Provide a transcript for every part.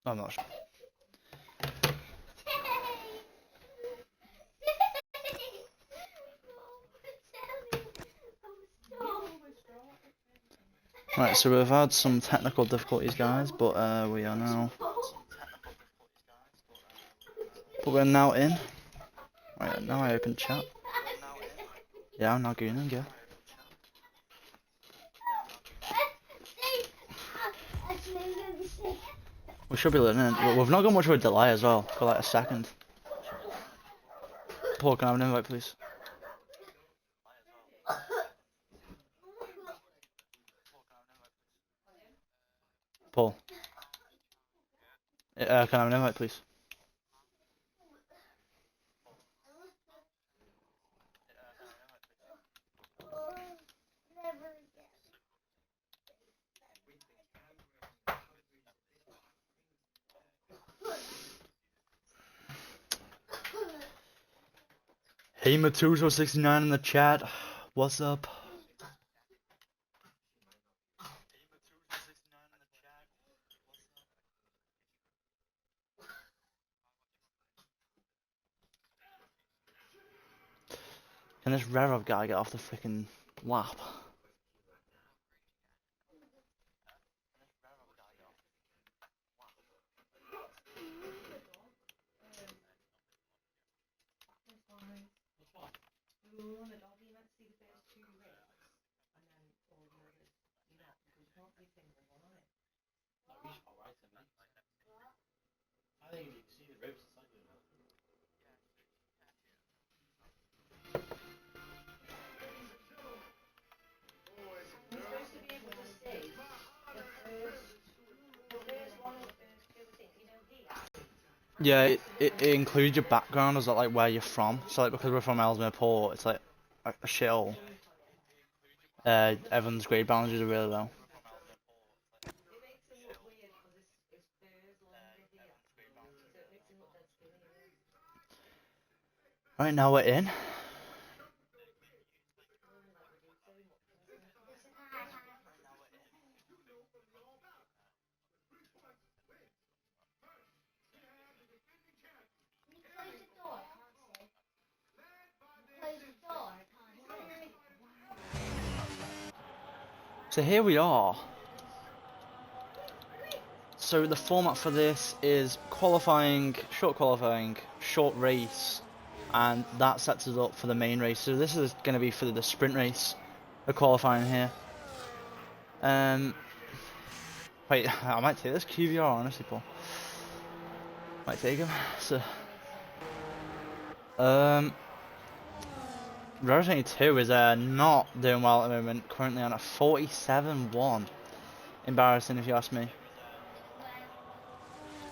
I'm not sure. Right, so we've had some technical difficulties, guys, but we are now. But we're now in. Right, now I open chat. Yeah, I'm now gooning, yeah. We should be letting in. We've not got much of a delay as well. Got like a second. Paul, can I have an invite, please? Paul. Can I have an invite, please? Hey, Matuso69 in the chat. What's up? Can this Rev guy get off the freaking lap? Yeah, it includes your background as like where you're from. So like because we're from Ellesmere Port, it's like a shithole. Everyone's grade boundaries are really low. Right, now we're in. So here we are. So the format for this is qualifying, short race, and that sets us up for the main race. So this is going to be for the sprint race, the qualifying here. Wait, I might take this QVR honestly, Paul. Might take him. So, Road 22 is not doing well at the moment. Currently on a 47-1. Embarrassing if you ask me.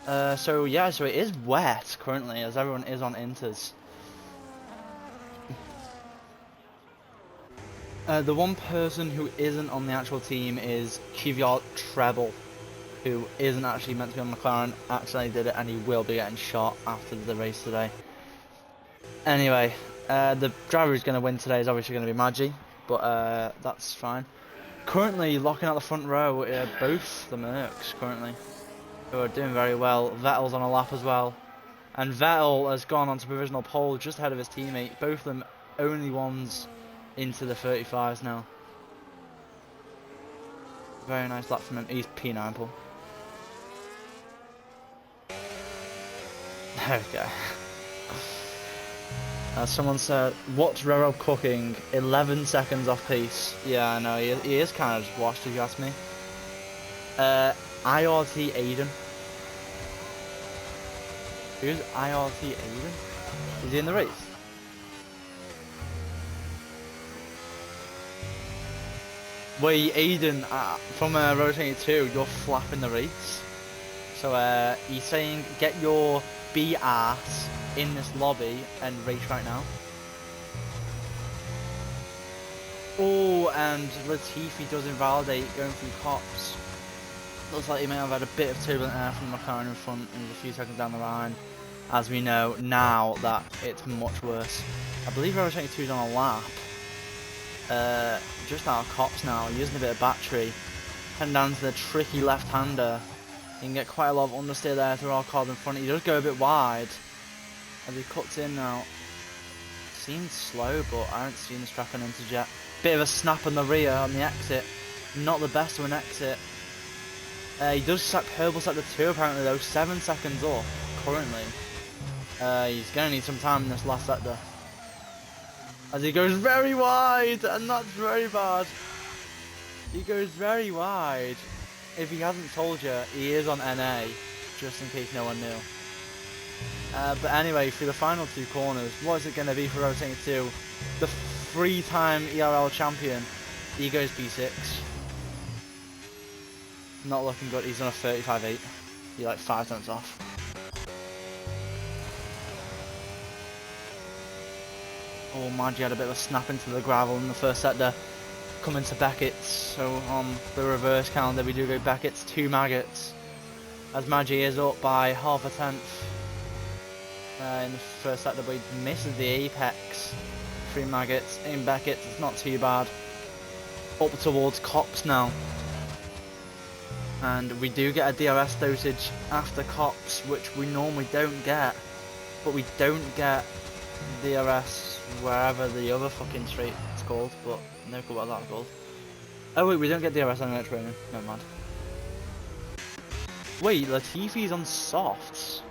So yeah, so it is wet currently as everyone is on inters. The one person who isn't on the actual team is Kvyat Treble, who isn't actually meant to be on McLaren, accidentally did it, and he will be getting shot after the race today. Anyway, the driver who's going to win today is obviously going to be Maggi, but that's fine. Currently locking out the front row, both the Mercs currently, who are doing very well. Vettel's on a lap as well, and Vettel has gone on to provisional pole just ahead of his teammate. Both of them only ones into the 35s now. Very nice lap from him. He's P9 Paul. There we go. Someone said, what's Rero cooking? 11 seconds off pace. Yeah, I know, he is kind of just washed if you ask me. IRT Aiden. Who's IRT Aiden? Is he in the race? Wait, Aiden, from Road 22, you're flapping the race. So he's saying, get your B-ass in this lobby and race right now. Oh, and Latifi does invalidate going through cops. Looks like he may have had a bit of turbulent air from the McLaren in front and a few seconds down the line. As we know now that it's much worse. I believe Road 22 is on a lap. Just out of cops now, using a bit of battery. Heading down to the tricky left-hander. You can get quite a lot of understeer there through our car in front. He does go a bit wide as he cuts in now. Seems slow, but I haven't seen this track on Interjet. Bit of a snap on the rear on the exit. Not the best of an exit. He does sack Herbal sector 2 apparently though. 7 seconds off currently. He's going to need some time in this last sector. As he goes very wide, and that's very bad. He goes very wide. If he hasn't told you, he is on NA, just in case no one knew. But anyway, for the final 2 corners, what is it going to be for Rotating 2? The 3-time ERL champion, he goes P6. Not looking good, he's on a 35.8. He's like 5 tenths off. Oh, Maggi had a bit of a snap into the gravel in the first sector. Coming to Beckett's, so on the reverse calendar we do go Beckett's 2 Maggots. As Maggi is up by half a tenth in the first sector, but he misses the apex. 3 Maggots in Beckett's, it's not too bad. Up towards Cops now. And we do get a DRS dosage after Cops, which we normally don't get. But we don't get DRS wherever the other fucking street is called, but no clue what that's called. Oh wait, we don't get DRS on next training. Never mind. Wait, Latifi's on softs.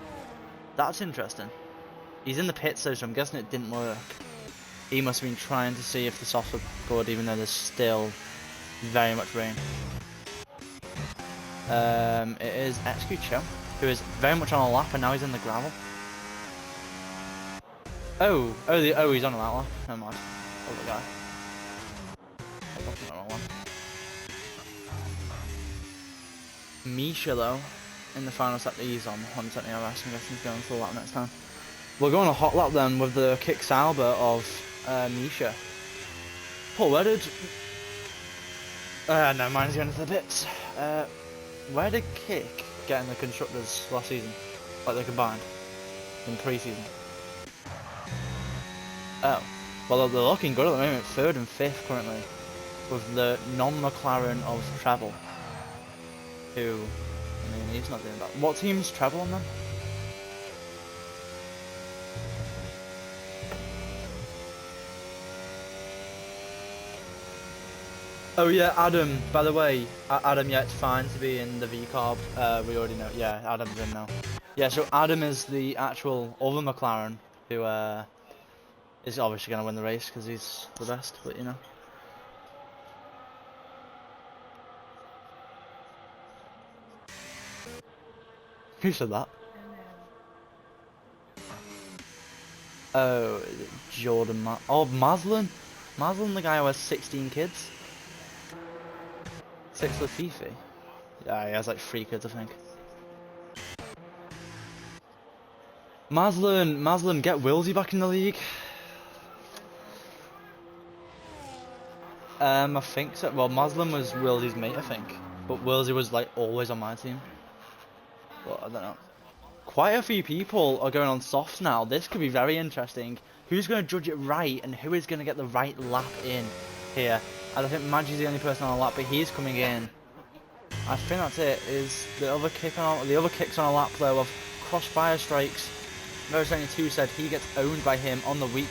That's interesting. He's in the pits though, so I'm guessing it didn't work. He must have been trying to see if the softs were good, even though there's still very much rain. It is XQ Cho, who is very much on a lap, and now he's in the gravel. Oh, he's on a lap. Never mind. Other guy. Misha though, in the final sector, he's on 100% ERS. I'm guessing he's going full lap next time. We'll go on a hot lap then with the Kick Sauber of Misha. Paul, where did... never mind, he's going to the pits. Where did Kick get in the Constructors last season? Like they combined? In pre-season? Oh. Well, they're looking good at the moment, 3rd and 5th currently. With the non-McLaren of Treble. Who, I mean, he's not doing that. What team's Treble on then? Oh yeah, Adam, by the way, Adam, yeah, it's fine to be in the V-Carb, we already know, yeah, Adam's in now. Yeah, so Adam is the actual other McLaren, who is obviously going to win the race, because he's the best, but you know. Who said that? Oh, Jordan Maslin? Maslin, the guy who has 16 kids? 6 Latifi? Yeah, he has like 3 kids, I think. Maslin, get Wilsey back in the league. I think so. Well, Maslin was Wilsey's mate, I think. But Wilsey was like always on my team. But I don't know. Quite a few people are going on softs now. This could be very interesting. Who's going to judge it right, and who is going to get the right lap in here? And I think Maggi's the only person on a lap, but he's coming in. I think that's it. Is the other kicks on a lap though of crossfire strikes. Rotating 2 said he gets owned by him on the week.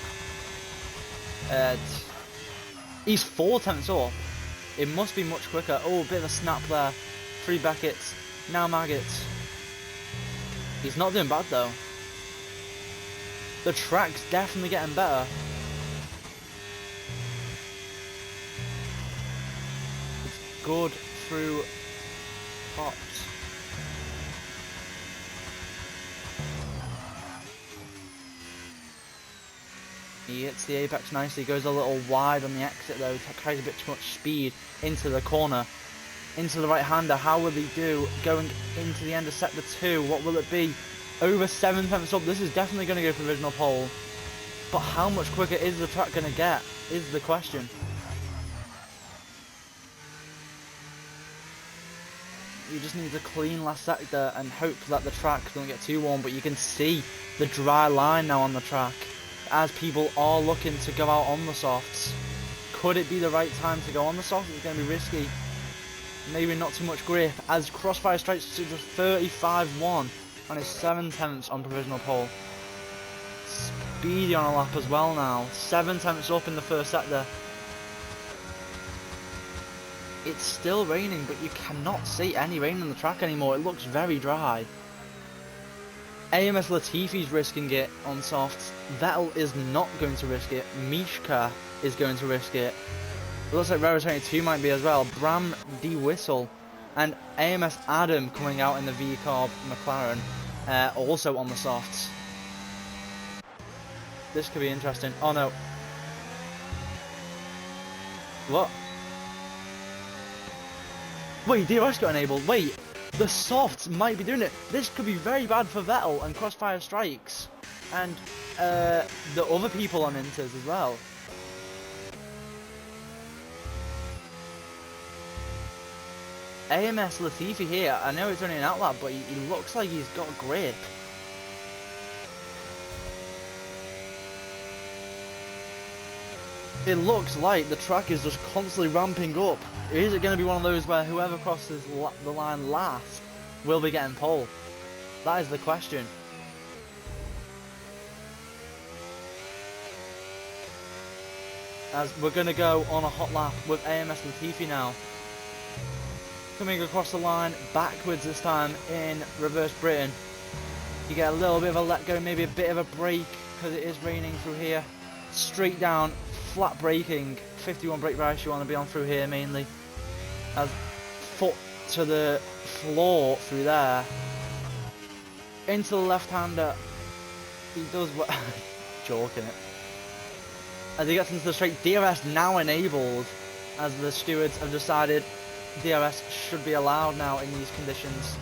He's 4 tenths up. It must be much quicker. Oh, a bit of a snap there. 3 Beckett's. Now Maggots. He's not doing bad though. The track's definitely getting better. It's good through Cops. He hits the apex nicely, goes a little wide on the exit though, carries a bit too much speed into the corner. Into the right-hander, how will he do? Going into the end of sector 2, what will it be? Over 7 tenths up, this is definitely going to go for provisional pole. But how much quicker is the track going to get, is the question. You just need a clean last sector and hope that the track doesn't get too warm, but you can see the dry line now on the track. As people are looking to go out on the softs. Could it be the right time to go on the softs? It's going to be risky. maybe not too much grip, as Crossfire strikes to just 35-1 on his 7 tenths on provisional pole. Speedy on a lap as well now, 7 tenths up in the first sector. It's still raining, but you cannot see any rain on the track anymore. It looks very dry. AMS Latifi's risking it on softs. Vettel is not going to risk it. Mishka is going to risk it. It looks like Revo 22 might be as well. Bram D Whistle and AMS Adam coming out in the V-Carb McLaren, also on the softs. This could be interesting. Oh no. What? Wait, DRS got enabled. Wait, the softs might be doing it. This could be very bad for Vettel and Crossfire Strikes and the other people on Inters as well. AMS Latifi here, I know it's only an outlap, but he looks like he's got grip. It looks like the track is just constantly ramping up. Is it going to be one of those where whoever crosses the line last will be getting pole? That is the question. As we're going to go on a hot lap with AMS Latifi now. Coming across the line, backwards this time in reverse Britain. You get a little bit of a let go, maybe a bit of a brake because it is raining through here. Straight down, flat braking, 51 brake rash you want to be on through here mainly. As foot to the floor through there. Into the left-hander. He does what... joking it. As he gets into the straight, DRS now enabled as the stewards have decided DRS should be allowed now in these conditions.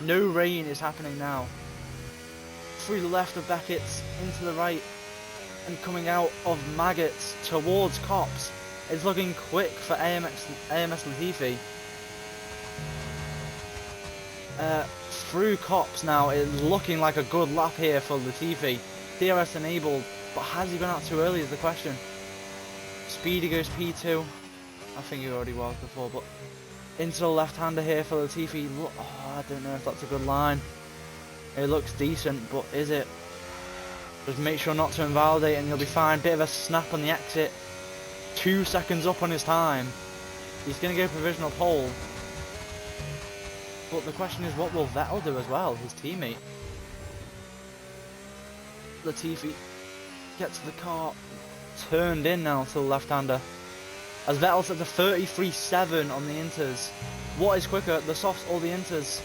No rain is happening now. Through the left of Beckett's, into the right, and coming out of Maggots towards Cops. It's looking quick for AMS Latifi. Through Cops now, it's looking like a good lap here for Latifi. DRS enabled, but has he gone out too early is the question. Speedy goes P2. I think he already was before, but into the left-hander here for Latifi. Oh, I don't know if that's a good line. It looks decent, but is it? Just make sure not to invalidate and you'll be fine. Bit of a snap on the exit. 2 seconds up on his time. He's going to go provisional pole. But the question is, what will Vettel do as well, his teammate? Latifi gets the car turned in now to the left-hander. As Vettel's at the 33.7 on the Inters. What is quicker, the softs or the Inters?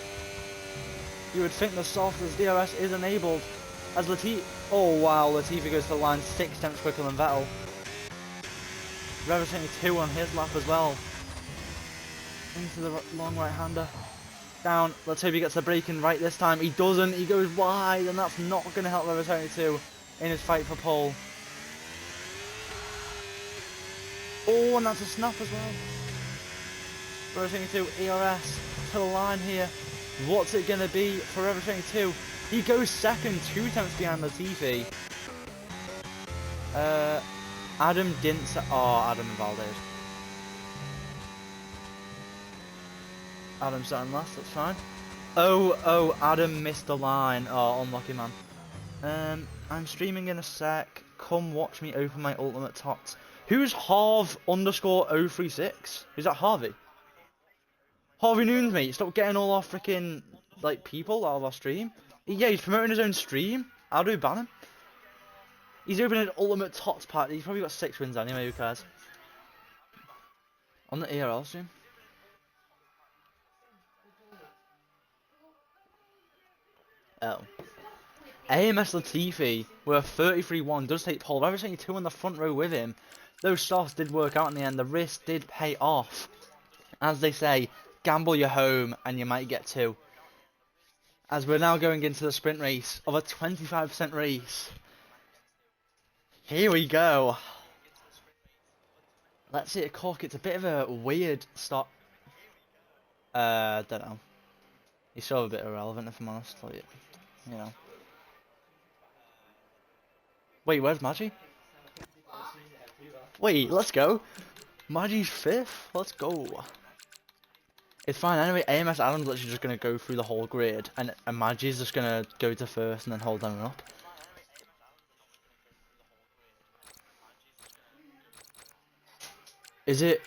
You would think the softs as DRS is enabled. As Latifi... Oh wow, Latifi goes to the line 6 tenths quicker than Vettel. Revo 22 on his lap as well. Into the long right-hander. Down, let's hope he gets the braking right this time. He doesn't, he goes wide, and that's not going to help Revo 22 in his fight for pole. Oh, and that's a snap as well. Revo 22, ERS to the line here. What's it going to be for Revo 22? He goes second, 2 tenths behind Latifi. Adam didn't... Oh, Adam and Valdez. Adam starting last, that's fine. Oh, Adam missed the line. Oh, unlucky man. I'm streaming in a sec. Come watch me open my ultimate tots. Who's Harv underscore 036? Is that Harvey? Harvey Noons, mate. Stop getting all our freaking, like, people out of our stream. Yeah, he's promoting his own stream. How do we ban him? He's opening an ultimate tots party. He's probably got 6 wins anyway, who cares? On the ARL stream. Oh. AMS Latifi, with a 33-1, does take pole. Revo 22 in the front row with him. Those softs did work out in the end. The risk did pay off. As they say, gamble your home and you might get 2. As we're now going into the sprint race of a 25% race. Here we go. Let's see at Cork. It's a bit of a weird start. Don't know. He's sort of a bit irrelevant if I'm honest. Like, you know. Wait, where's Maggie? Wait, let's go. Maggie's 5th? Let's go. It's fine anyway. AMS Adams literally just gonna go through the whole grid, and Magi's just gonna go to first and then hold them up. Is it?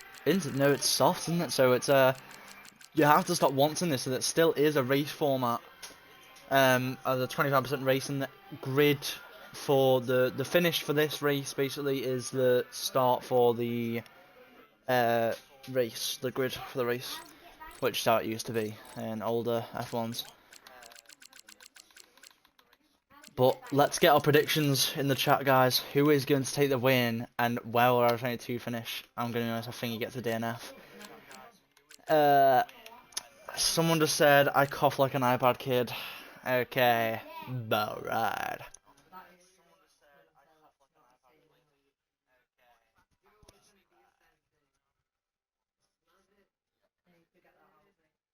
No, it's soft, isn't it? So it's you have to stop wanting this, so that still is a race format. As a 25% race, and the grid for the finish for this race basically is the start for the race, the grid for the race, which start used to be in older F1s. But let's get our predictions in the chat, guys. Who is going to take the win, and where will R22 finish? I'm going to be honest, I think he gets a DNF. Someone just said, I cough like an iPad kid. Okay, about right.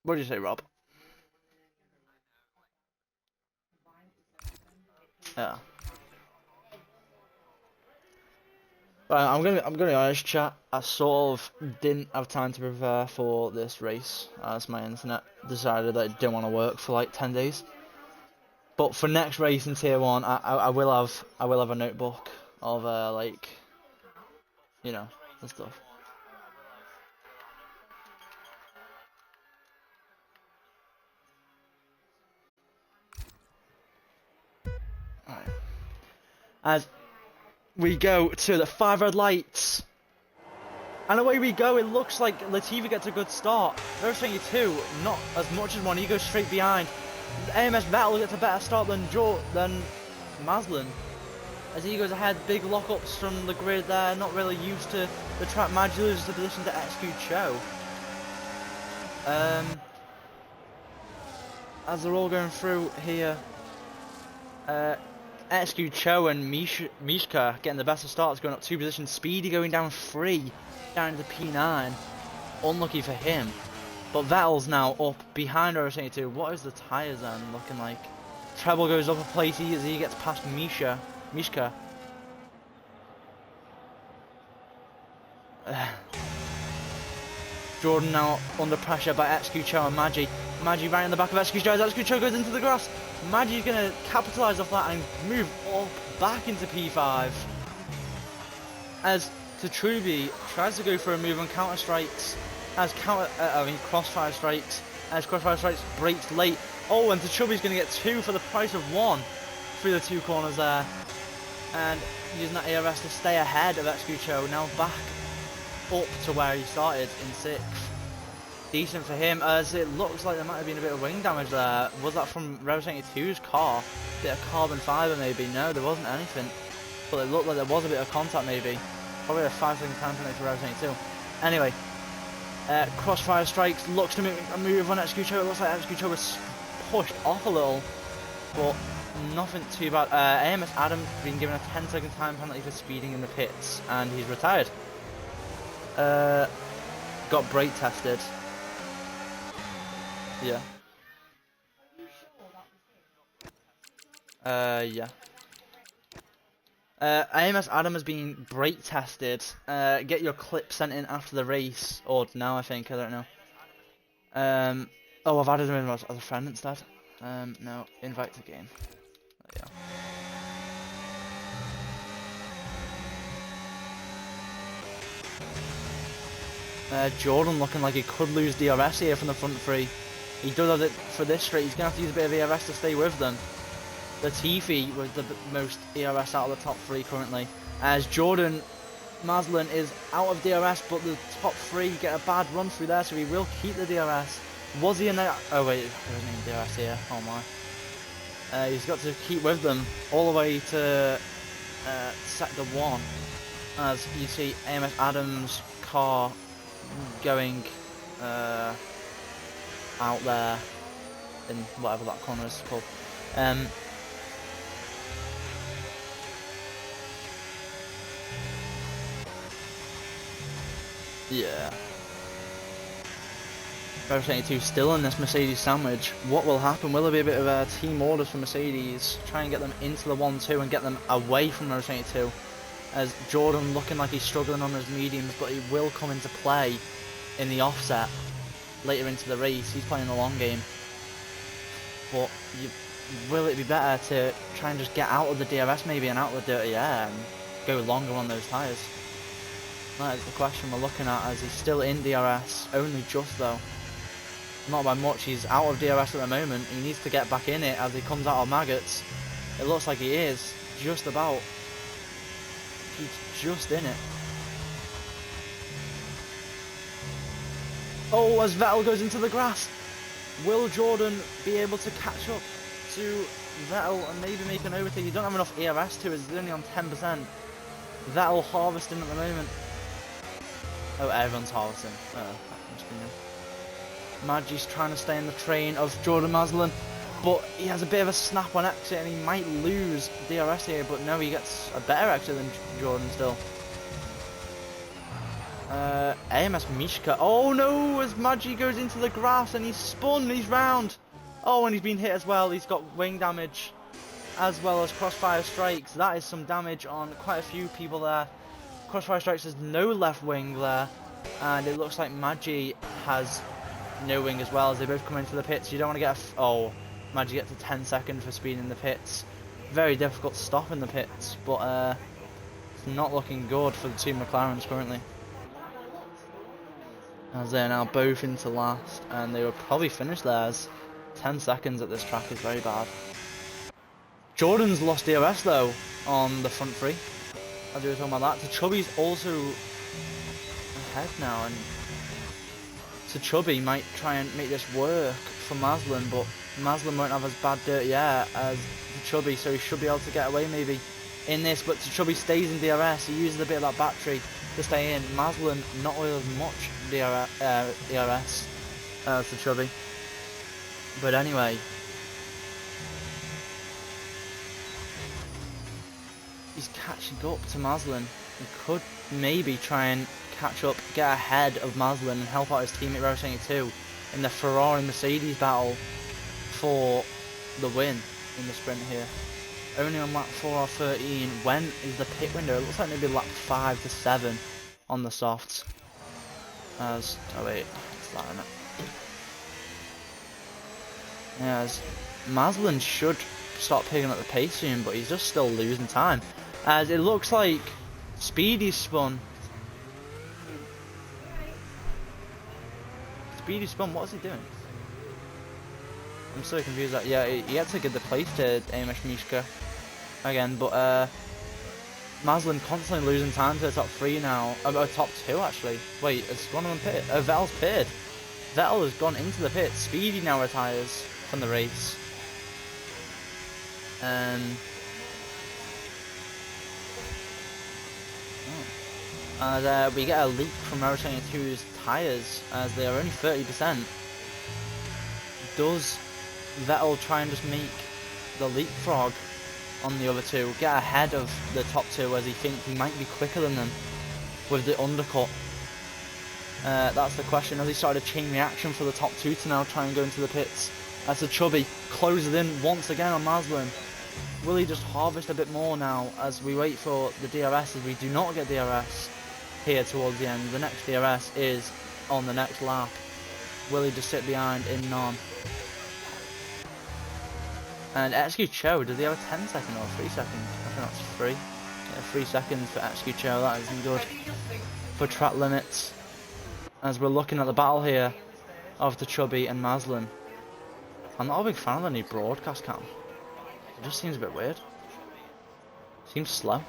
What did you say, Rob? Yeah. I'm gonna be honest, chat. I sort of didn't have time to prepare for this race, as my internet decided that it didn't want to work for like 10 days. But for next race in Tier 1, I will have a notebook of like, you know, the stuff. Alright. As we go to the 5 red lights. And away we go. It looks like Latifi gets a good start. There's 22, not as much as one. He goes straight behind. AMS Vettel gets a better start than Maslin. As he goes ahead, big lockups from the grid there. Not really used to the track. Magi loses the position to XQ Cho. As they're all going through here, XQ Cho and Mishka getting the best of starts, going up 2 positions. Speedy going down 3, down to P9. Unlucky for him. But Vettel's now up behind R22. What is the tyres then looking like? Treble goes up a place as he gets past Mishka. Jordan now under pressure by XQ Cho and Magi. Magi right in the back of XQ Cho. XQ Cho goes into the grass. Magi's going to capitalise off that and move up back into P5. As Tatrubi tries to go for a move on counter strikes. As crossfire strikes. As crossfire strikes breaks late. Oh, and Tatrubi's going to get 2 for the price of 1 through the 2 corners there. And using that ARS to stay ahead of XQ Cho. Now back up to where he started in 6th. Decent for him, as it looks like there might have been a bit of wing damage there. Was that from Rev 72's car? Bit of carbon fibre maybe? No, there wasn't anything. But it looked like there was a bit of contact maybe. Probably a 5-second time penalty for Rev 72. Anyway, crossfire strikes, looks to move on XQ Cho. It looks like XQ Cho was pushed off a little, but nothing too bad. AMS Adam being given a 10-second time penalty for speeding in the pits, and he's retired. Got brake tested. Yeah. Yeah. AMS Adam has been brake tested. Get your clip sent in after the race, or now I think, I don't know. Oh, I've added him in as a friend instead. No, invite to game. There you go. Jordan looking like he could lose DRS here from the front 3. He does have it for this straight. He's going to have to use a bit of ERS to stay with them. Latifi with the most ERS out of the top 3 currently. As Jordan Maslin is out of DRS, but the top 3 get a bad run through there, so he will keep the DRS. Was he in there? Oh wait, there's no DRS here. Oh my. He's got to keep with them all the way to sector 1. As you see AMS Adams' car going out there in whatever that corner is called. Yeah. Rev 72 still in this Mercedes sandwich. What will happen? Will there be a bit of a team orders for Mercedes? Try and get them into the 1-2 and get them away from Rev 72. As Jordan looking like he's struggling on his mediums, but he will come into play in the offset. later into the race. He's playing the long game. But will it be better to try and just get out of the DRS maybe and out of the dirty air and go longer on those tyres? That is the question we're looking at, as he's still in DRS, only just though. Not by much, he's out of DRS at the moment. He needs to get back in it as he comes out of maggots. It looks like he is, just about. He's just in it. Oh, as Vettel goes into the grass. Will Jordan be able to catch up to Vettel and maybe make an overtake? You don't have enough ERS to it, he's only on 10%. Vettel harvesting at the moment. Oh, everyone's harvesting. That must be new. Maggi's trying to stay in the train of Jordan Mazepin, but he has a bit of a snap on exit and he might lose DRS here, but no, he gets a better exit than Jordan still. AMS Mishka. Oh no, as Maggi goes into the grass and he's spun, he's round. Oh, and he's been hit as well. He's got wing damage as well as crossfire strikes. That is some damage on quite a few people there. Crossfire strikes has no left wing there, and it looks like Maggi has no wing as well as they both come into the pits. You don't want to get oh, Maggi gets a 10 seconds for speed in the pits. Very difficult to stop in the pits, but it's not looking good for the two McLarens currently, as they're now both into last, and they will probably finish theirs. 10 seconds at this track is very bad. Jordan's lost DRS though on the front three, as we were talking about that. Chubby's also ahead now, and Chubby might try and make this work for Mazepin, but Mazepin won't have as bad dirty air as Chubby, so he should be able to get away maybe in this. But Chubby stays in DRS, he uses a bit of that battery to stay in. Mazepin not with as much DRS as Chubby. But anyway, he's catching up to Mazepin. He could maybe try and catch up, get ahead of Mazepin and help out his teammate Row 22 in the Ferrari-Mercedes battle for the win in the sprint here. Only on lap 4 or 13. When is the pit window? It looks like maybe lap 5 to 7 on the softs. As, oh wait, it's that, isn't it? Yeah, as Mazepin should start picking up the pace soon, but he's just still losing time. As it looks like Speedy spun. Speedy spun, what is he doing? I'm so confused. That yeah, he had to give the place to AMS Mishka again, but Mazepin constantly losing time to the top 3 now. Top 2 actually. Wait, has one of them pitted? Vettel's pitted. Vettel has gone into the pit. Speedy now retires from the race. We get a leak from Row 22's tyres as they are only 30%. Does Vettel try and just make the leapfrog on the other two, get ahead of the top 2 as he thinks he might be quicker than them with the undercut? That's the question, as he started a chain reaction for the top 2 to now try and go into the pits. As the Chubby closes in once again on Mazepin. Will he just harvest a bit more now as we wait for the DRS, as we do not get DRS here towards the end. The next DRS is on the next lap. Will he just sit behind in none? And XQ Cho, does he have a 10 second or 3 seconds? I think that's 3. Yeah, 3 seconds for XQ Cho, that isn't good for track limits. As we're looking at the battle here of the Chubby and Mazepin. I'm not a big fan of the new broadcast cam. It just seems a bit weird. Seems slow.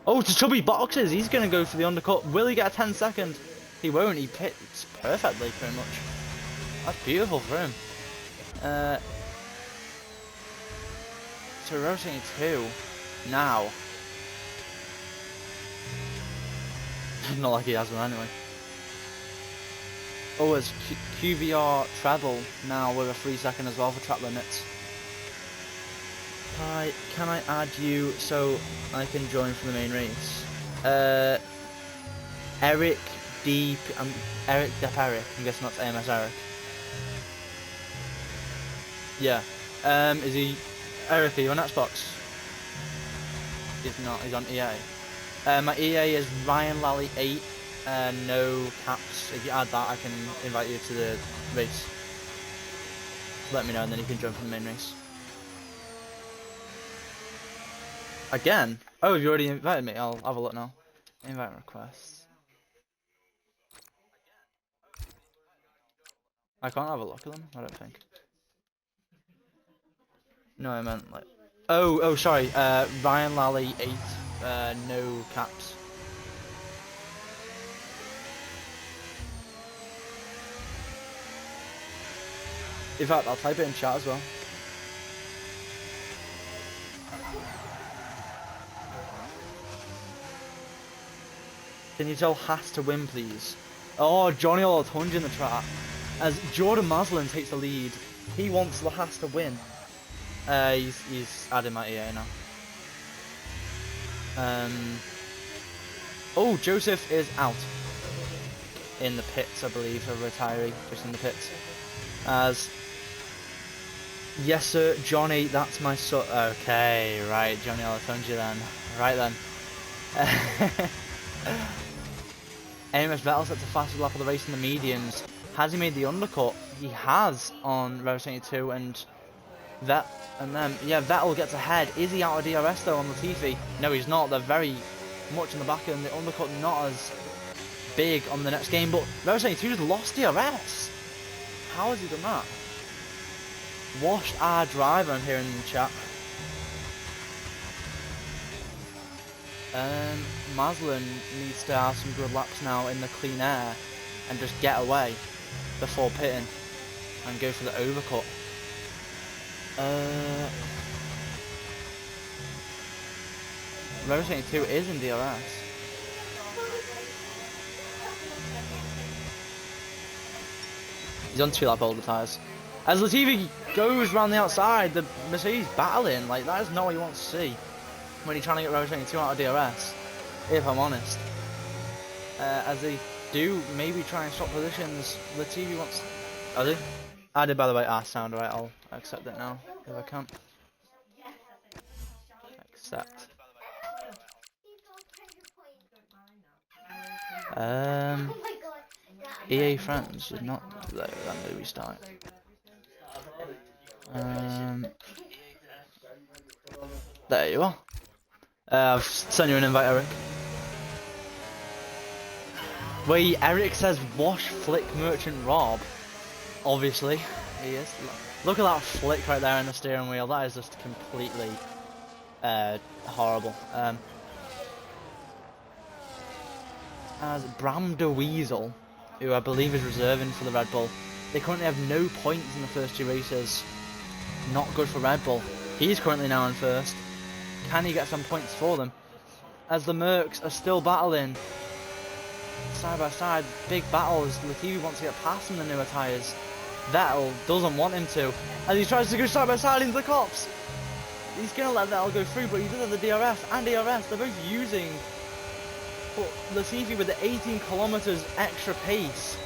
Oh, the Chubby boxes! He's going to go for the undercut. Will he get a 10 second? He won't. He pits perfectly, pretty much. That's beautiful for him. So Row 22 now. Not like he has one anyway. Oh, it's QVR treble now with a 3 second as well for track limits. Hi, can I add you so I can join for the main race? Eric Deep, Eric Depp Eric, I'm guessing that's AMS Eric. Yeah. Is he Eric, are you on Xbox? He's not, he's on EA. My EA is Ryan Lally 8. no caps. If you add that, I can invite you to the race. Let me know, and then you can jump from the main race. Again? Oh, have you already invited me? I'll have a look now. Invite requests. I can't have a look at them, I don't think. No, I meant like... Oh, sorry. Ryan Lally 8. No caps. In fact, I'll type it in chat as well. Can you tell has to win, please? Oh, Johnny Olatunji in the chat. As Jordan Maslin takes the lead, he wants the has to win. He's adding my EA now. Oh, Joseph is out. In the pits, I believe, a retiree, just in the pits. As... Yes, sir, Johnny, that's my son. Okay, right, Johnny Olatunji then. Right then. AMS Vettel sets a fastest lap of the race in the mediums. Has he made the undercut? He has on Rev 72, and Vettel gets ahead. Is he out of DRS though on Latifi? No, he's not. They're very much in the back, and the undercut not as big on the next game. But Rev 72's lost DRS. How has he done that? Washed our driver, I'm hearing in the chat. Maslin needs to have some good laps now in the clean air and just get away before pitting and go for the overcut. Rev 72 is in DRS. He's on 2 lap older tyres. As Latifi goes around the outside, the Mercedes battling. Like, that is not what you want to see when you're trying to get Rev 72 out of DRS, if I'm honest. As they do maybe try and swap positions, Latifi wants... Oh, they? I did, by the way. Sound right. I'll accept it now, if I can. Accept. EA Friends did not let me restart. There you are. I've sent you an invite, Eric. Wait, Eric says wash flick merchant Rob. Obviously, he is. Look at that flick right there in the steering wheel. That is just completely horrible. As Bram de Weasel, who I believe is reserving for the Red Bull, they currently have no points in the first 2 races. Not good for Red Bull. He's currently now in first. Can he get some points for them? As the Mercs are still battling side by side, big battles. Latifi wants to get past him in the newer tyres. Vettel doesn't want him to, as he tries to go side by side into the cops. He's gonna let Vettel go through, but he does have the DRS and ERS. They're both using Latifi with the 18 kilometers extra pace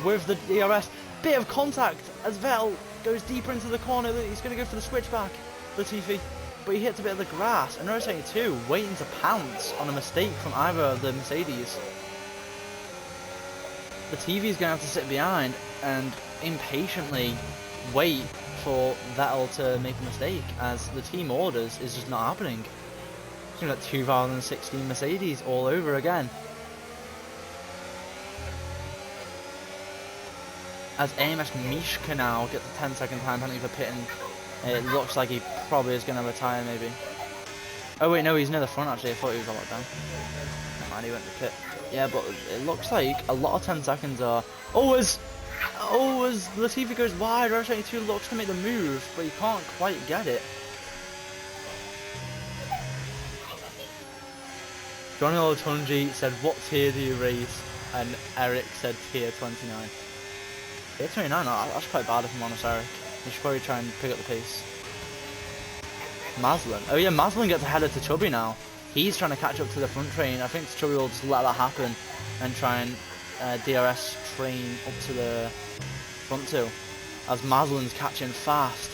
with the DRS. Bit of contact as Vettel goes deeper into the corner. He's going to go for the switchback, Latifi, but he hits a bit of the grass. And Rev 72 waiting to pounce on a mistake from either of the Mercedes. Latifi is going to have to sit behind and impatiently wait for Vettel to make a mistake, as the team orders is just not happening. It's like 2016 Mercedes all over again. As AMS Mishka now gets a 10-second time penalty for pitting. It looks like he probably is going to retire, maybe. Oh wait, no, he's near the front actually. I thought he was a lot down. Never mind, he went to pit. Yeah, but it looks like a lot of 10 seconds are... as Latifi goes wide, Rev 72 looks to make the move, but he can't quite get it. Johnny Olatunji said, what tier do you race? And Eric said tier 29. Tier 29? No, that's quite bad if I'm honest, Eric. You should probably try and pick up the pace. Maslin. Oh yeah, Maslin gets ahead of Chubby now. He's trying to catch up to the front train. I think Chubby will just let that happen and try and DRS train up to the front two. As Maslin's catching fast.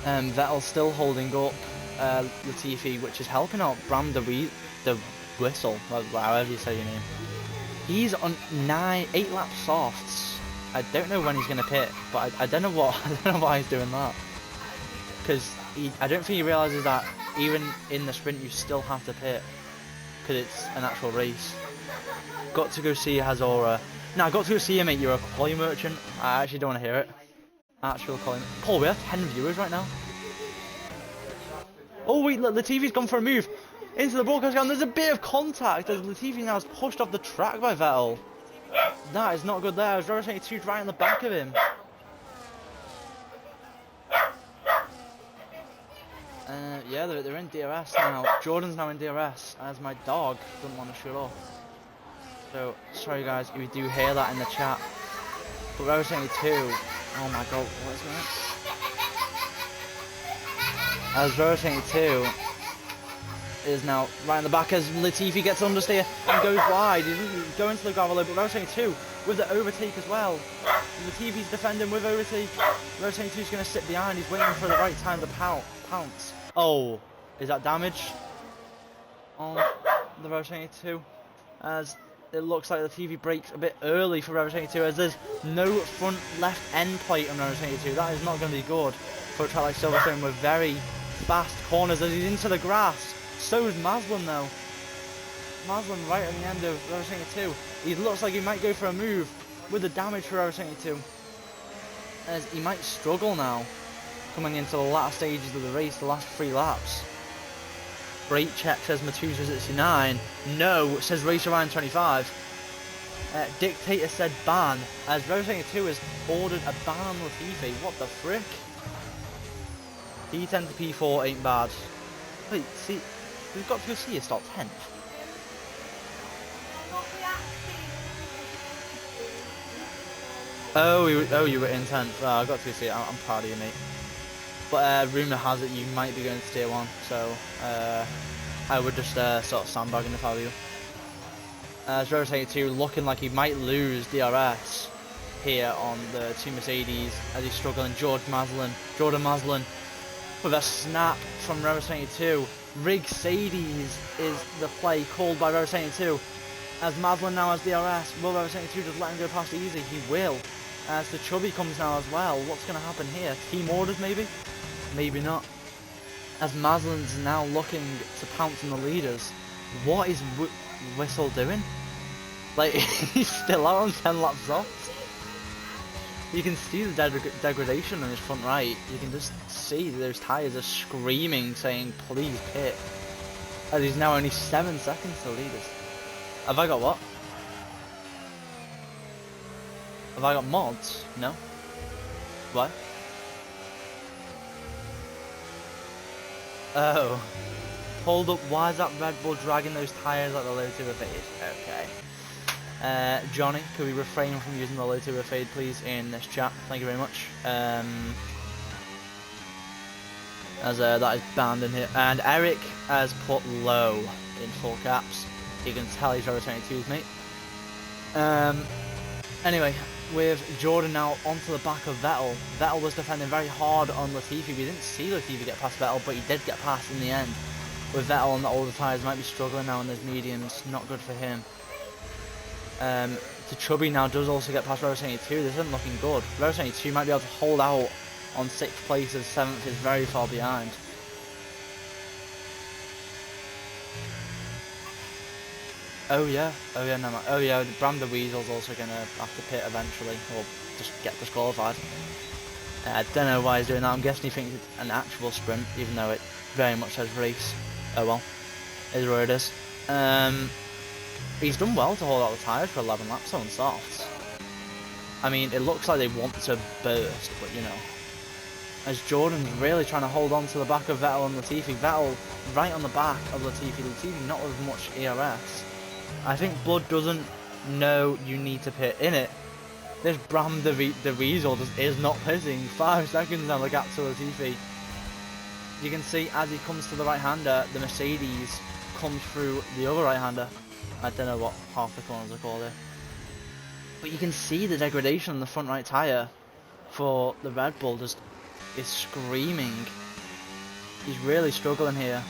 Vettel's still holding up Latifi, which is helping out Bram de Whistle, however you say your name. He's on 8 lap softs. I don't know when he's gonna pit, but I don't know what I don't know why he's doing that. Because I don't think he realizes that even in the sprint you still have to pit, because it's an actual race. Got to go see Hazora. No, I got to go see him, mate. You're a quality merchant. I actually don't want to hear it. Actual quality. Paul, we have 10 viewers right now. Oh wait, look, Latifi's gone for a move into the broadcast ground. There's a bit of contact as Latifi now is pushed off the track by Vettel. That is not good there. As Rover 72 right in the back of him. Yeah, they're in DRS now. Jordan's now in DRS as my dog doesn't want to shut off. So, sorry guys if you do hear that in the chat. But Rover 72, oh my god, what is that? As Rover 72 is now right in the back as Latifi gets understeer and goes wide. He's going to the gravel loop, but Rover 72 with the overtake as well. Latifi's defending with overtake. Rover 72 is going to sit behind. He's waiting for the right time to pounce. Oh, is that damage on the Rover 72? As it looks like Latifi breaks a bit early for Rover 72 as there's no front left end plate on Rover 72. That is not going to be good for a track like Silverstone with very fast corners as he's into the grass. So is Maslin though. Maslin right at the end of Rover 72. He looks like he might go for a move with the damage for Rover 72. As he might struggle now coming into the latter stages of the race, the last 3 laps. Brake check says Matusa 69. No, says Racer Ryan 25. Dictator said ban, as Rover 72 has ordered a ban on Latifi. What the frick? P10 to P4 ain't bad. Wait, see, we've got to go see you start 10th. Oh, you were in 10th. Oh, I got to go see it. I'm proud of you, mate. But rumour has it you might be going to tier 1, so I would just sort of sandbagging if I were you. Rover 72 looking like he might lose DRS here on the 2 Mercedes as he's struggling. Jordan Maslin with a snap from Rover 72. Rigsades is the play called by Rover 72. As Maslin now has DRS, will Rover 72 just let him go past easy? He will. As the Chubby comes now as well. What's going to happen here? Team orders maybe? Maybe not. As Maslin's now looking to pounce on the leaders. What is Whistle doing? Like, he's still out on 10 laps off. You can see the degradation on his front right. You can just see those tyres are screaming, saying, please pit. As he's now only 7 seconds to the leaders. Have I got what? Have I got mods? No. What? Oh. Hold up, why is that Red Bull dragging those tyres like the low to a fade? Okay. Johnny, could we refrain from using the low to a fade please in this chat? Thank you very much. As that is banned in here. And Eric has put low in full caps. You can tell he's Rover 72's mate. Anyway, with Jordan now onto the back of Vettel. Vettel was defending very hard on Latifi. We didn't see Latifi get past Vettel, but he did get past in the end. With Vettel on the older tyres, might be struggling now on those mediums. Not good for him. The Chubby now does also get past Rover 72. This isn't looking good. Rover 72 might be able to hold out on 6th place as 7th is very far behind. Oh yeah, no, oh yeah, Bram the Weasel's also going to have to pit eventually, or just get disqualified. I don't know why he's doing that. I'm guessing he thinks it's an actual sprint, even though it very much says race. Oh well, is where it is. He's done well to hold out the tyres for 11 laps on softs. I mean, it looks like they want to burst, but you know. As Jordan's really trying to hold on to the back of Vettel and Latifi. Vettel right on the back of Latifi. Latifi not with much ERS. I think Blood doesn't know you need to pit in it. This Bram the Weasel just is not pitting. 5 seconds now the gap to Latifi. You can see as he comes to the right-hander, the Mercedes comes through the other right-hander. I don't know what half the corners are called here. But you can see the degradation on the front right tyre for the Red Bull just is screaming. He's really struggling here.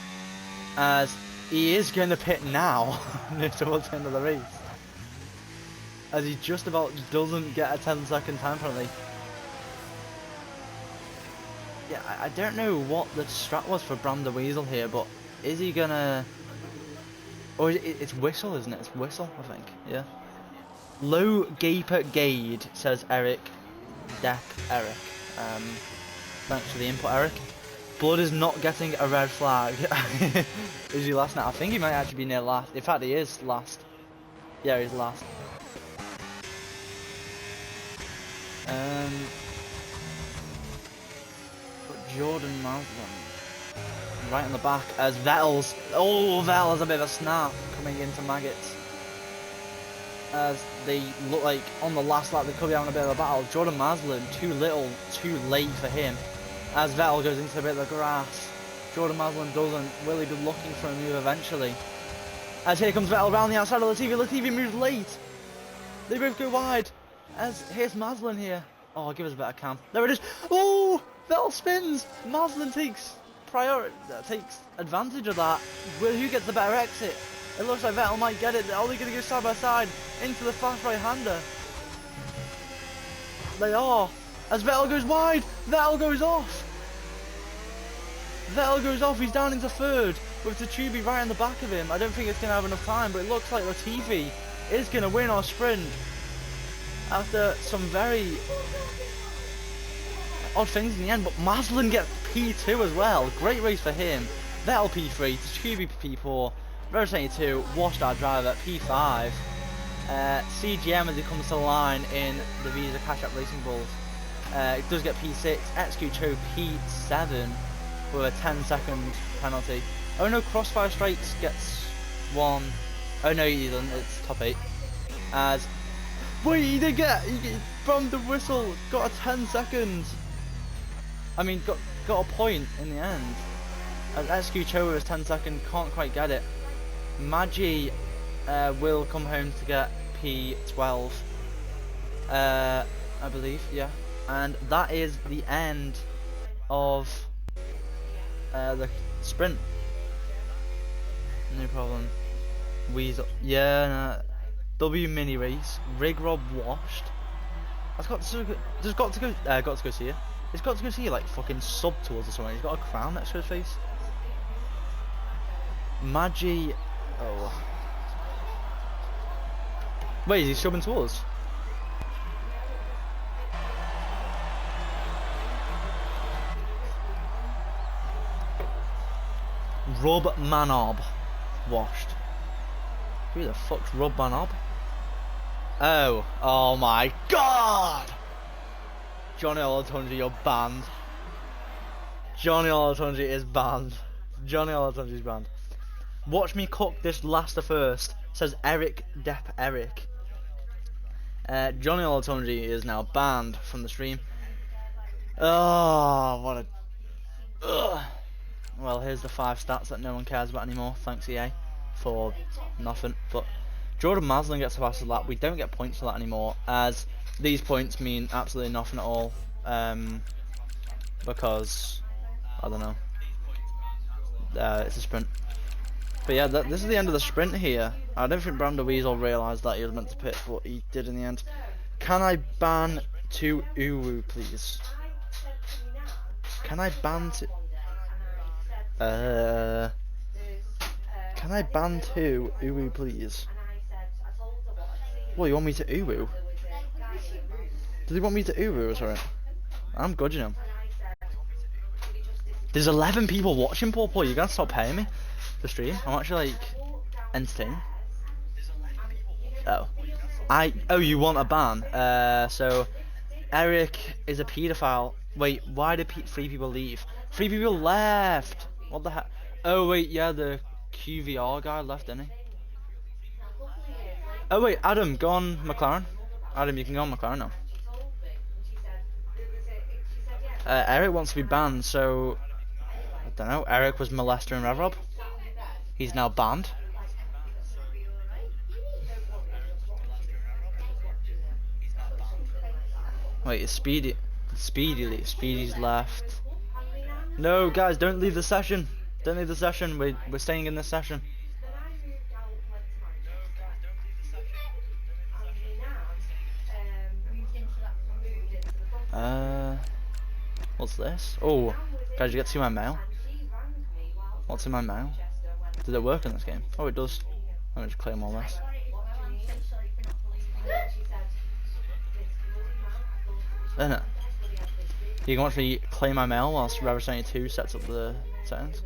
As he is going to pit now towards the end of the race, as he just about doesn't get a 10-second time penalty. Yeah, I don't know what the strat was for Brand the Weasel here, but is he gonna... Or it's Whistle, isn't it? It's Whistle, I think, yeah. Low Gaper Gade, says Eric. Depp Eric. Thanks for the input, Eric. Blood is not getting a red flag. Is he last now? I think he might actually be near last. In fact, he is last. Yeah, he's last. But Jordan Maslen right on the back as Vettel's. Oh, Vettel's a bit of a snap coming into Maggots. As they look like on the last lap they could be having a bit of a battle. Jordan Maslen too little, too late for him. As Vettel goes into a bit of the grass, Jordan Maslen doesn't. Will he be looking for a move eventually? As here comes Vettel around the outside of Latifi. Latifi moves late. They both go wide. As here's Maslen here. Oh, give us a better cam. There it is. Oh, Vettel spins. Maslen takes advantage of that. Who gets the better exit? It looks like Vettel might get it. They're only going to go side by side into the fast right-hander. They are. As Vettel goes wide, Vettel goes off. Vettel goes off. He's down into third with Tsuchibi right in the back of him. I don't think it's going to have enough time, but it looks like Latifi is going to win our sprint after some very odd things in the end. But Maslen gets P2 as well. Great race for him. Vettel P3, Tsuchibi P4. Row 22, washed our driver, P5. CGM as he comes to the line in the Visa Cash App Racing Bulls. It does get P6, XQ Cho P7 with a 10-second penalty. Oh no, Crossfire Strikes gets 1. Oh no, he doesn't, it's top 8. As, wait, he from the whistle, got a 10 seconds. I mean, got a point in the end. As XQ Cho with his 10-second, can't quite get it. Magi will come home to get P12, I believe, yeah. And that is the end of the sprint. No problem. Weasel, yeah, nah. W mini race. Rig Rob washed. I've got to go see you. He's got to go see you like fucking sub to us or something. He's got a crown next to his face. Magi. Oh. Wait, is he subbing to us? Rob Manob washed. Who the fuck's Rob Manob? Oh my god! Johnny Olatunji, you're banned. Johnny Olatunji is banned. Johnny Olatunji is banned. Watch me cook this last to first, says Eric Depp Eric. Johnny Olatunji is now banned from the stream. Oh, what a... Ugh. Well, here's the 5 stats that no one cares about anymore. Thanks EA for nothing. But Jordan Maslen gets the fastest lap. We don't get points for that anymore, as these points mean absolutely nothing at all. Because I don't know. It's a sprint. But yeah, this is the end of the sprint here. I don't think Brando Weasel realised that he was meant to pit, but he did in the end. Can I ban to Uwu, please? Can I ban to... Can I ban to Uwu, please? What, you want me to Uwu? Did he want me to Uwu or something? I'm good, you know. There's 11 people watching, Paul. You gotta stop paying me the stream. I'm actually like entertaining. Oh, you want a ban? So Eric is a paedophile. Wait, why did 3 people leave? 3 people left. What the heck? Oh wait, yeah, the QVR guy left, didn't he? Oh wait, Adam, go on McLaren. Adam, you can go on McLaren now. Eric wants to be banned, so I don't know. Eric was molesting RevRob. He's now banned. Wait, is Speedy's left. No, guys, don't leave the session. Don't leave the session. We're staying in this session. What's this? Oh, guys, you get to see my mail? What's in my mail? Did it work in this game? Oh, it does. Let me just claim all this. Isn't it? You can watch me claim my mail whilst Rever72 sets up the settings.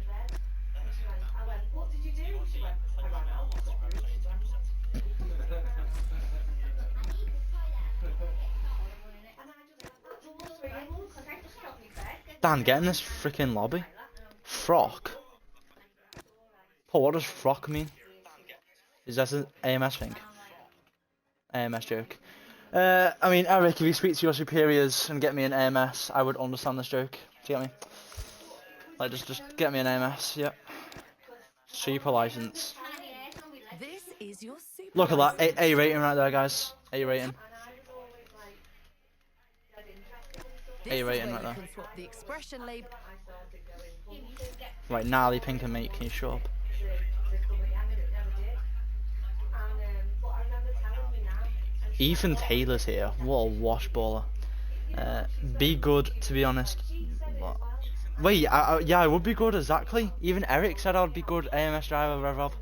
Dan, get in this freaking lobby. Frock? Paul, what does frock mean? Is that an AMS thing? AMS joke. I mean, Eric, if you speak to your superiors and get me an AMS, I would understand this joke. Do you get me? Like, just get me an AMS, yep. Super license. This is your super Look at that, A rating right there, guys. A rating. A rating right there. The expression label. Right, gnarly pink and mate, can you shut up? Ethan Taylor's here. What a wash baller. Be good, to be honest. What? Wait, yeah, I would be good, exactly. Even Eric said I'd be good AMS driver, Rev.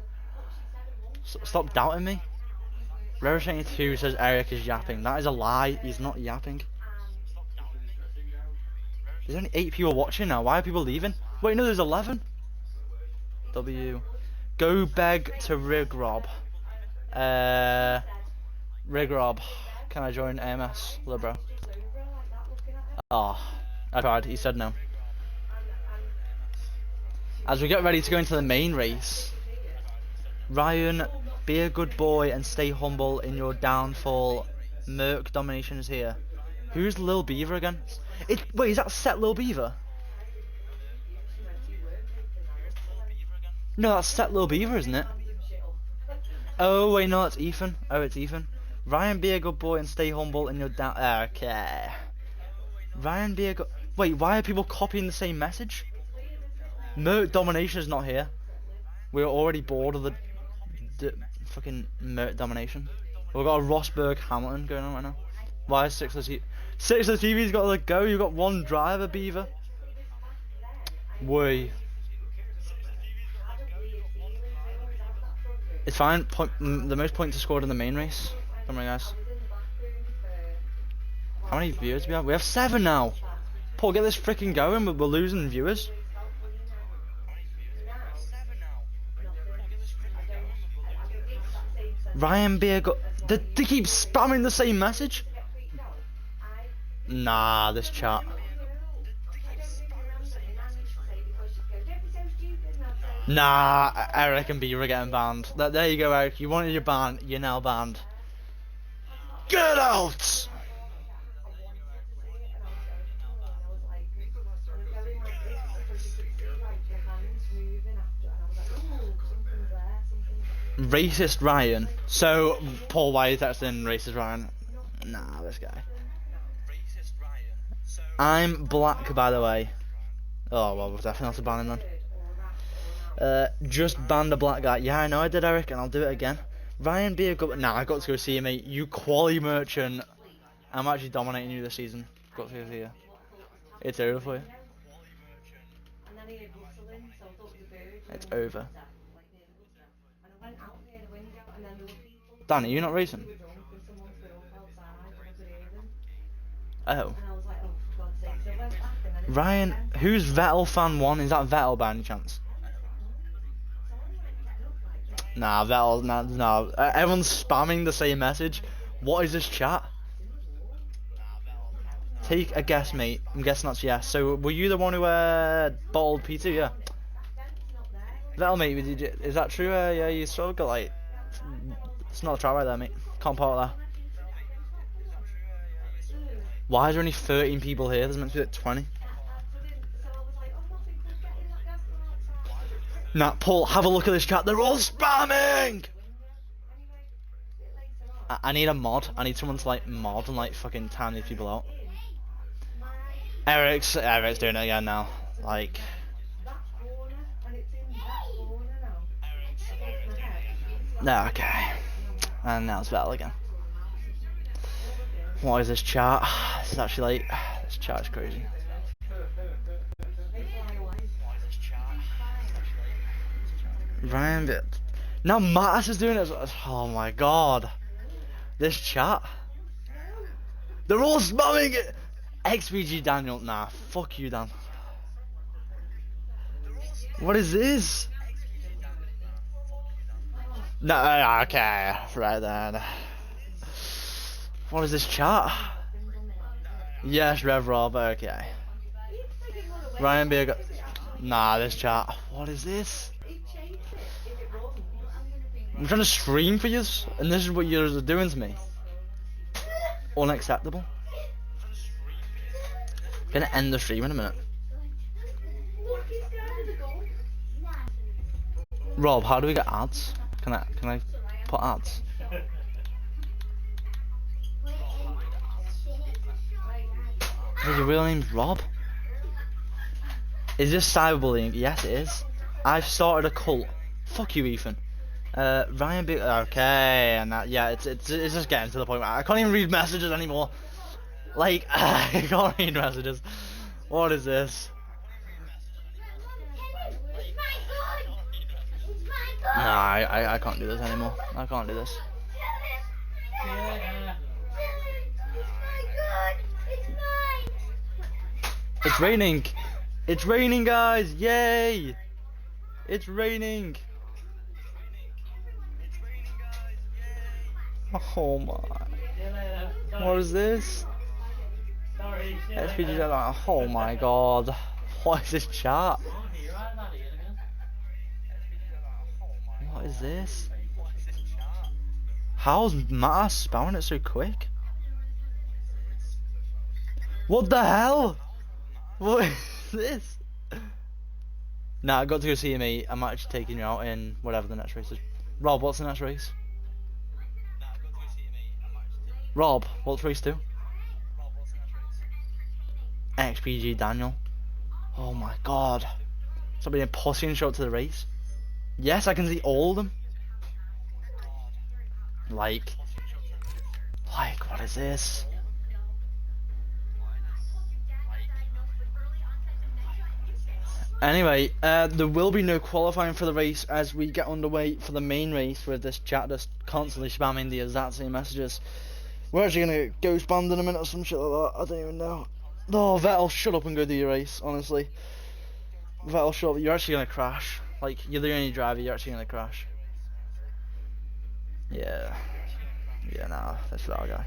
Stop doubting me. Rev72 says Eric is yapping. That is a lie. He's not yapping. There's only 8 people watching now. Why are people leaving? Wait, no, there's 11. W. Go beg to Rigrob. Rigrob, can I join AMS, little bro? Oh, I tried. He said no. As we get ready to go into the main race, Ryan, be a good boy and stay humble in your downfall. Merc domination is here. Who's Lil Beaver again? Wait, is that Set Lil Beaver? No, that's Set Lil Beaver, isn't it? Oh wait, no, it's Ethan. Oh, it's Ethan. Ryan, be a good boy and stay humble in your down. Okay. Ryan, be a good. Wait, why are people copying the same message? Merc domination is not here. We're already bored of the fucking Merc domination. We've got a Rosberg Hamilton going on right now. Why is Sixler TV's got to go? You've got one driver, Beaver. Way. It's fine. The most points are scored in the main race. Come on, guys. How many viewers do we have? We have 7 now. Paul, get this freaking going. We're losing viewers. Ryan Beer got. They keep spamming the same message. Nah, this chat. Nah, Eric and Beaver are getting banned. There you go, Eric. You wanted your ban. You're now banned. Get out! Racist Ryan. So, Paul, why is that saying racist Ryan? Nah, this guy. I'm black, by the way. Oh, well, we'll definitely have to ban him then. Just banned a black guy. Yeah, I know I did, Eric, and I'll do it again. Ryan, be a good. Nah, I got to go see you, mate. You quality merchant. I'm actually dominating you this season. Got to go see you. It's over for you. It's over. Dan, are you not racing? Oh. Ryan, who's Vettel fan 1? Is that Vettel by any chance? Nah, Vettel, no. Everyone's spamming the same message. What is this chat? Take a guess, mate. I'm guessing that's yes. So, were you the one who bottled P2? Yeah. Vettel, mate, is that true? Yeah, you sort of got like. It's not a track right there, mate. Can't park there. Why is there only 13 people here? There's meant to be like 20. Nah, Paul, have a look at this chat. They're all spamming! I need a mod. I need someone to like mod and like fucking time these people out. Eric's doing it again now. Like. No, okay. And now it's Vettel again. What is this chat? This is actually like. This chat is crazy. Ryan Bill. Now Mattis is doing it. Oh my god. This chat. They're all spamming it. XBG Daniel. Nah, fuck you, Dan. What is this? No, okay, right then. What is this chat? Yes, Rev Rob, okay. Ryan Beer got... Nah, this chat. What is this? I'm trying to stream for you, and this is what you're doing to me. Unacceptable. Gonna end the stream in a minute. Rob, how do we get ads? Can I put ads? Your real name's Rob? Is this cyberbullying? Yes, it is. I've started a cult. Fuck you, Ethan. Ryan B. Okay, and that, yeah, it's just getting to the point where I can't even read messages anymore. Like, I can't read messages. What is this? Nah, I can't do this anymore. I can't do this. It's raining. It's raining, guys. Yay! It's raining. Oh my. What is this? SPG, oh my god. What is this chat? What is this? How's Matt spouting it so quick? What the hell? What is this? Nah, I got to go see me. I'm actually taking you out in whatever the next race is. Rob, what's the next race? Rob, what's race 2? XPG Daniel. Oh my god. Stop being a pussy and show up to the race. Yes, I can see all of them. Like, what is this? Anyway, there will be no qualifying for the race as we get underway for the main race with this chat just constantly spamming the exact same messages. We're actually gonna ghost band in a minute or some shit like that. I don't even know. Oh, Vettel, shut up and go do your race, honestly. Vettel, shut up. You're actually gonna crash. Like, you're the only driver, you're actually gonna crash. Yeah. Yeah, nah, that's that guy.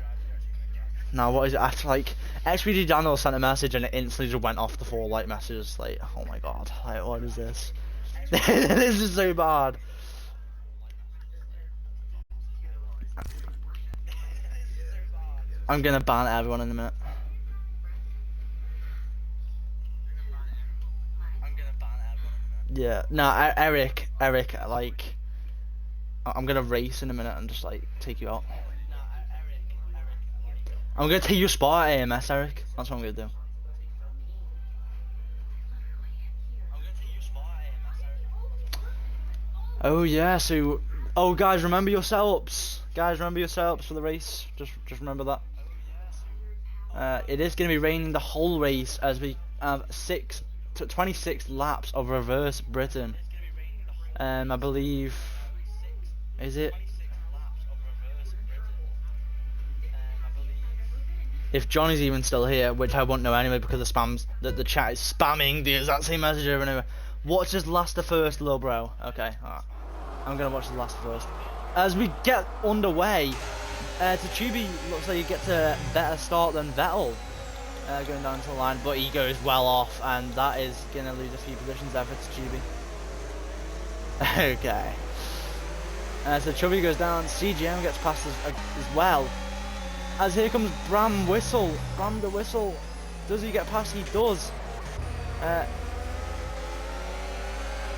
Now, what is it after, like, XPG Daniel sent a message and it instantly just went off the 4 light messages. Like, oh my god, like, what is this? This is so bad. I'm gonna ban everyone in a minute. Yeah, nah, Eric, like, I'm gonna race in a minute and just, like, take you out. I'm gonna take your spot at AMS, Eric. That's what I'm gonna do. Oh yeah, so, oh guys, remember your setups. Guys, remember your setups for the race. Just remember that. It is gonna be raining the whole race as we have 26 laps of reverse Britain. I believe, is it? If Johnny's even still here, which I won't know anyway because the chat is spamming the exact same message over and over. Watch this Last of first, little bro. Okay, alright. I'm gonna watch the Last of first. As we get underway, Tsuchibi looks like he gets a better start than Vettel going down to the line, but he goes well off, and that is gonna lose a few positions there for Tsuchibi. Okay. So Chubby goes down, CGM gets past as well. As here comes Bram Whistle. Bram the Whistle. Does he get past? He does.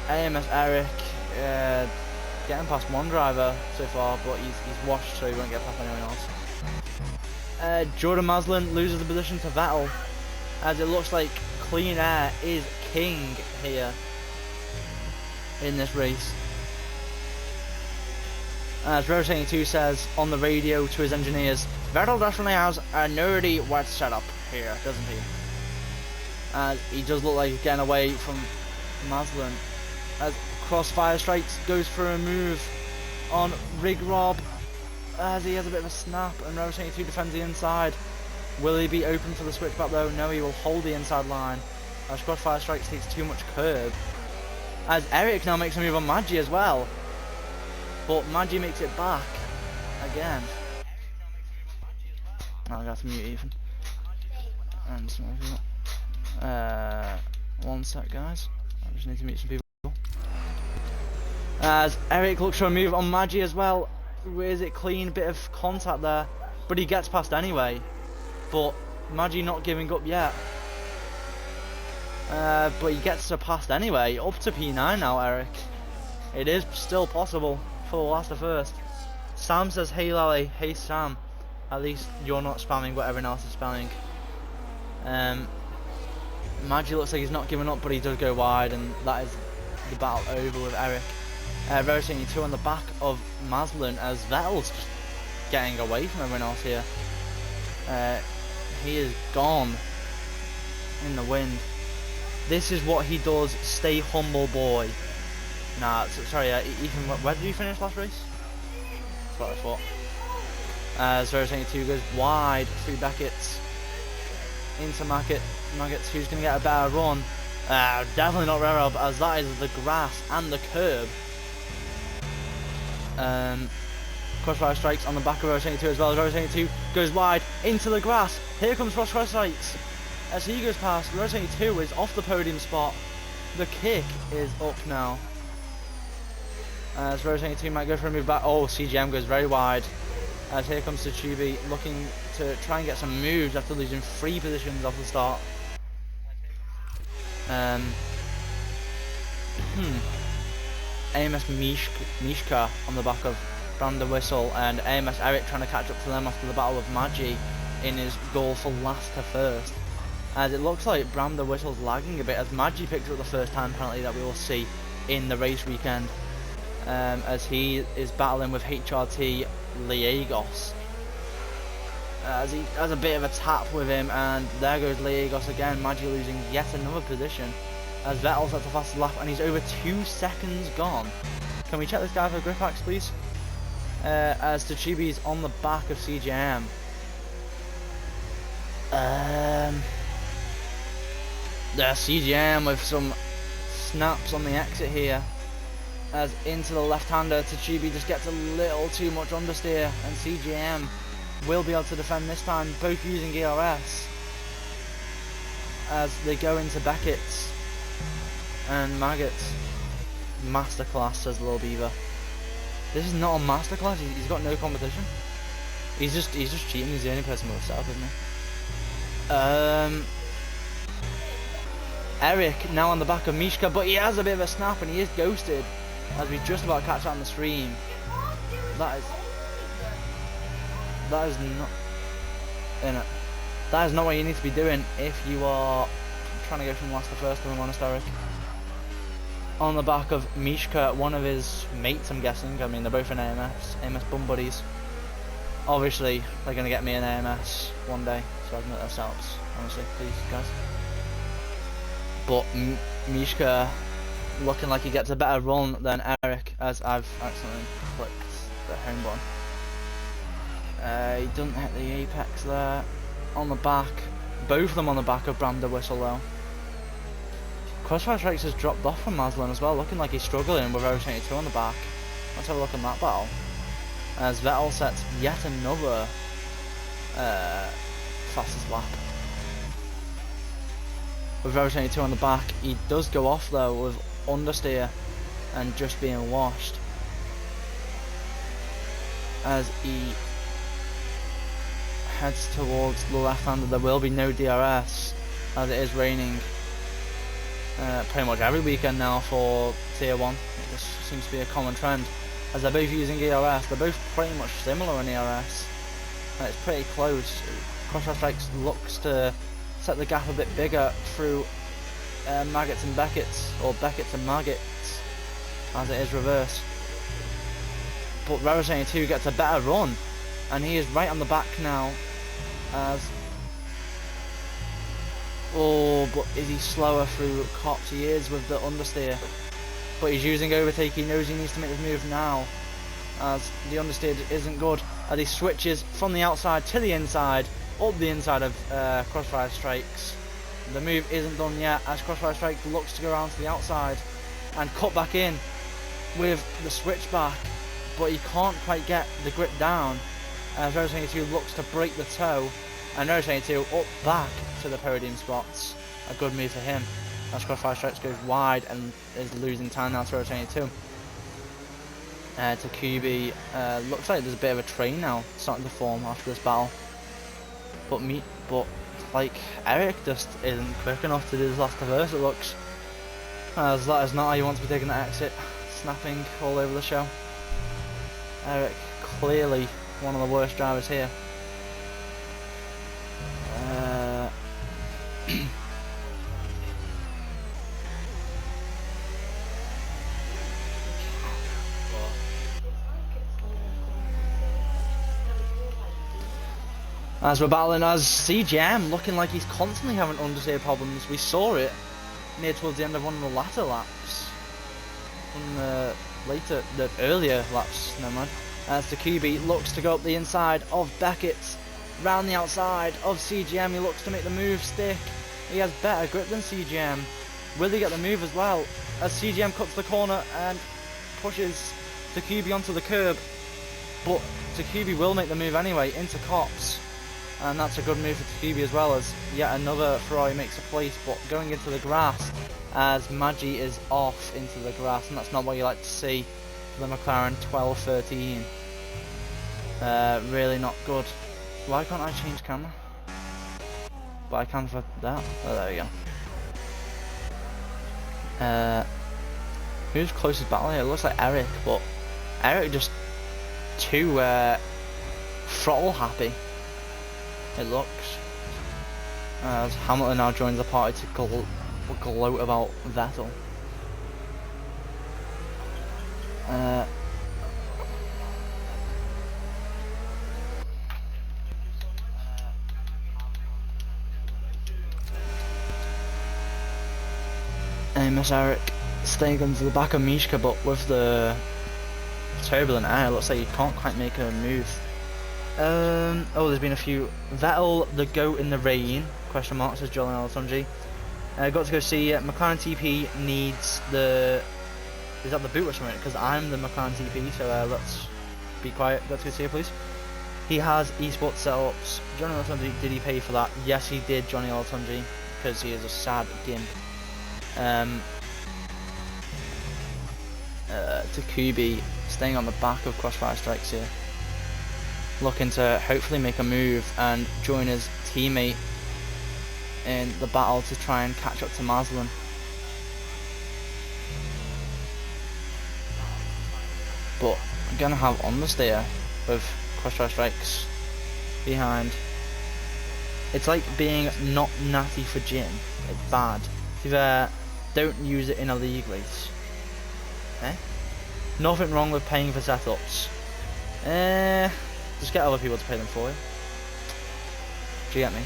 AMS Eric getting past one driver so far, but he's washed, so he won't get past anyone else. Jordan Maslin loses the position to Vettel, as it looks like Clean Air is king here in this race. As Rotating 2 says on the radio to his engineers, Vettel definitely has a nerdy wet setup here, doesn't he? He does look like he's getting away from Maslin. As Crossfire Strikes goes for a move on Rig Rob as he has a bit of a snap, and Rebel 22 defends the inside. Will he be open for the switchback though? No, he will hold the inside line as Crossfire Strikes takes too much curb. As Eric now makes a move on Magi as well, but Magi makes it back again. I'll have to mute Ethan. And some other people. One sec, guys. I just need to mute some people. As Eric looks for a move on Magi as well. Is it clean? Bit of contact there, but he gets past anyway. But Magi not giving up yet. But he gets past anyway. Up to P9 now, Eric. It is still possible for the last of first. Sam says, "Hey Lally, hey Sam. At least you're not spamming what everyone else is spamming." Magi looks like he's not giving up, but he does go wide, and that is the battle over with Eric. Rebel 22 on the back of Maslin as Vettel's just getting away from everyone else here. He is gone in the wind. This is what he does. Stay humble, boy. Nah, sorry, Ethan, where did you finish last race? That's what I thought. As Rebel 22 goes wide through Beckett's into Maggots, who's going to get a better run. Definitely not Rerob, as that is the grass and the curb. Crossfire Strikes on the back of Rebel 22 as well. Rebel 22 goes wide into the grass. Here comes Crossfire Strikes. As he goes past, Rebel 22 is off the podium spot. The kick is up now. As Rebel 22 might go for a move back. Oh, CGM goes very wide. As here comes Tsuchibi looking to try and get some moves after losing 3 positions off the start. AMS Mishka on the back of Bram the Whistle, and AMS Eric trying to catch up to them after the battle of Magi in his goal for last to first. As it looks like Bram the Whistle's lagging a bit as Magi picks up the first time penalty that we will see in the race weekend. As he is battling with HRT Liegos. As he has a bit of a tap with him, and there goes Liegos again. Magi losing yet another position as Vettel's at the fastest lap, and he's over 2 seconds gone. Can we check this guy for grip hacks, please? As Tsuchibi's on the back of CGM. There's CGM with some snaps on the exit here. As into the left-hander, Tsuchibi just gets a little too much understeer, and CGM will be able to defend this time, both using ERS. As they go into Beckett's and Maggots. Masterclass, says Lil Beaver. This is not a masterclass. He's got no competition. He's just cheating. He's the only person with a setup, isn't he? Eric now on the back of Mishka, but he has a bit of a snap and he is ghosted as we just about catch that on the stream. That is not that is not what you need to be doing if you are trying to go from last to first, to be honest, Eric. On the back of Mishka, one of his mates, I'm guessing. I mean, they're both in AMS bum buddies. Obviously, they're going to get me an AMS one day, so I can get their setups, honestly, please, guys. But Mishka looking like he gets a better run than Eric, as I've accidentally clicked the home button. He doesn't hit the apex there. On the back, both of them on the back of Bram the Whistle though. Crossfire Strikes has dropped off from Maslin as well, looking like he's struggling with Rebel 22 on the back. Let's have a look at that battle. As Vettel sets yet another fastest lap. With Rebel 22 on the back, he does go off though with understeer and just being washed. As he heads towards the left-hander, there will be no DRS as it is raining pretty much every weekend now for Tier 1. This seems to be a common trend as they're both using ERS. They're both pretty much similar in ERS. It's pretty close. Crossfire Strikes looks to set the gap a bit bigger through Maggots and Beckett's, or Beckett's and Maggots, as it is reverse. But Rebel 22 gets a better run, and he is right on the back now. As but is he slower through cops? He is with the understeer. but he's using overtake. He knows he needs to make the move now, as the understeer isn't good. As he switches from the outside to the inside, up the inside of Crossfire Strikes. The move isn't done yet, as Crossfire Strikes looks to go around to the outside and cut back in with the switchback, but he can't quite get the grip down. As Rose22 looks to break the toe, and Rose22 up back to the podium spots. A good move for him, as Crossfire Strikes goes wide and is losing time now to Rose22. To QB, looks like there's a bit of a train now starting to form after this battle. But like Eric just isn't quick enough to do this last traverse, it looks. As that is not how you want to be taking that exit, snapping all over the show. Eric clearly one of the worst drivers here. As we're battling, as CGM looking like he's constantly having understeer problems. We saw it near towards the end of one of the latter laps. The earlier laps, never mind. As the QB looks to go up the inside of Beckett, round the outside of CGM. He looks to make the move stick. He has better grip than CGM. Will he get the move as well? As CGM cuts the corner and pushes Takubi onto the curb, but Takubi will make the move anyway into Cops. And that's a good move for Takubi as well, as yet another Ferrari makes a place, but going into the grass as Maggi is off into the grass, and that's not what you like to see for the McLaren 12-13. Really not good. Why can't I change camera? But I can for that. Oh, there we go. Who's closest battle here? It looks like Eric, but Eric just too throttle happy. It looks. As Hamilton now joins the party to gloat about Vettel. Miss Eric staying into the back of Mishka, but with the turbulent air, it looks like you can't quite make a move. Oh, there's been a few. Vettel, the goat in the rain, question mark, says Jolin Alatunji. Got to go see McLaren TP needs the... Is that the boot or something? Because I'm the McLaren TP, so let's be quiet. Got to go see it, please. He has esports setups. Johnny Alatunji, did he pay for that? Yes, he did, Johnny Alatunji, because he is a sad gimp. Takubi staying on the back of Crossfire Strikes here, looking to hopefully make a move and join his teammate in the battle to try and catch up to Maslin. But I'm gonna have understeer with Crossfire Strikes behind. It's like being not natty for gin. It's bad. If don't use it in a league race. Nothing wrong with paying for setups. Just get other people to pay them for you. Do you get me?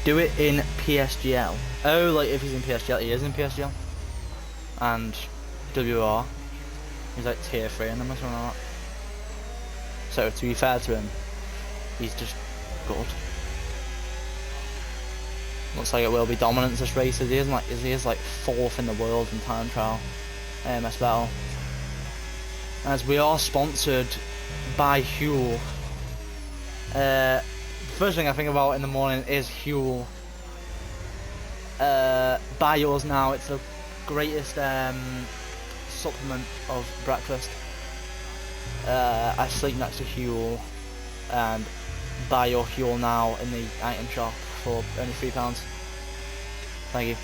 Do it in PSGL. Oh, like if he's in PSGL, he is in PSGL. And WR, he's like tier 3 in them or something like that. So to be fair to him, he's just good. Looks like it will be dominance this race, as he is like 4th in the world in time trial. AMS Vettel. As we are sponsored by Huel. First thing I think about in the morning is Huel. Buy yours now, it's the greatest supplement of breakfast. I sleep next to Huel, and buy your Huel now in the item shop for only £3. Thank you.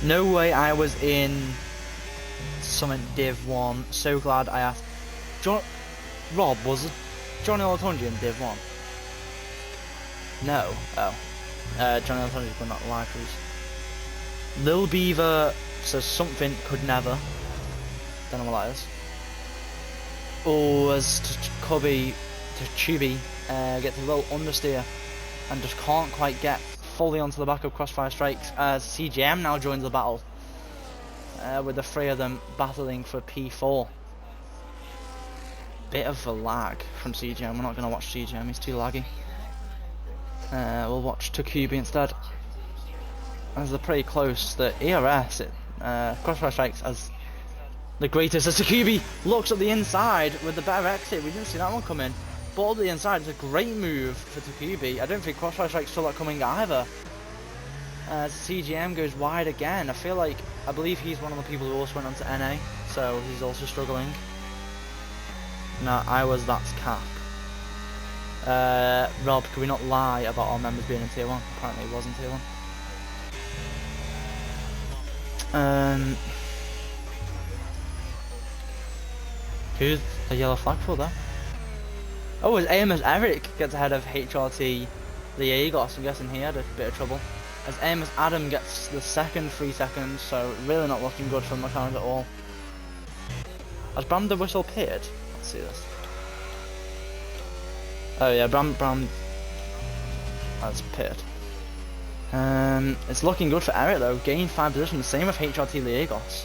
No way I was in Summit Div 1. So glad I asked. Rob, was Johnny Olatunji in Div 1? No. Oh. Johnny Olatunji's been that live, please. Lil Beaver says something could never. Don't know what that is. Oh, as Cubby Takubi gets a little understeer and just can't quite get fully onto the back of Crossfire Strikes as CGM now joins the battle. With the three of them battling for P4. Bit of a lag from CGM. We're not going to watch CGM, he's too laggy. We'll watch Takubi instead. As they're pretty close, the ERS, Crossfire Strikes, as the greatest. As Takubi looks at the inside with the better exit. We didn't see that one coming. But all the inside is a great move for Takubi. I don't think Crossfire Strikes saw that coming either. As CGM goes wide again. I believe he's one of the people who also went on to NA, so he's also struggling. No, that's Cap. Rob, can we not lie about our members being in tier 1? Apparently it was in tier 1. Who's the yellow flag for there? Oh, as AMS Eric gets ahead of HRT Liegos, I'm guessing he had a bit of trouble. As AMS Adam gets the second 3 seconds, so really not looking good for McLaren at all. Has Bram the whistle appeared? Let's see this. Oh yeah, Bram has appeared. It's looking good for Eric though, gained 5 positions, same with HRT Liegos.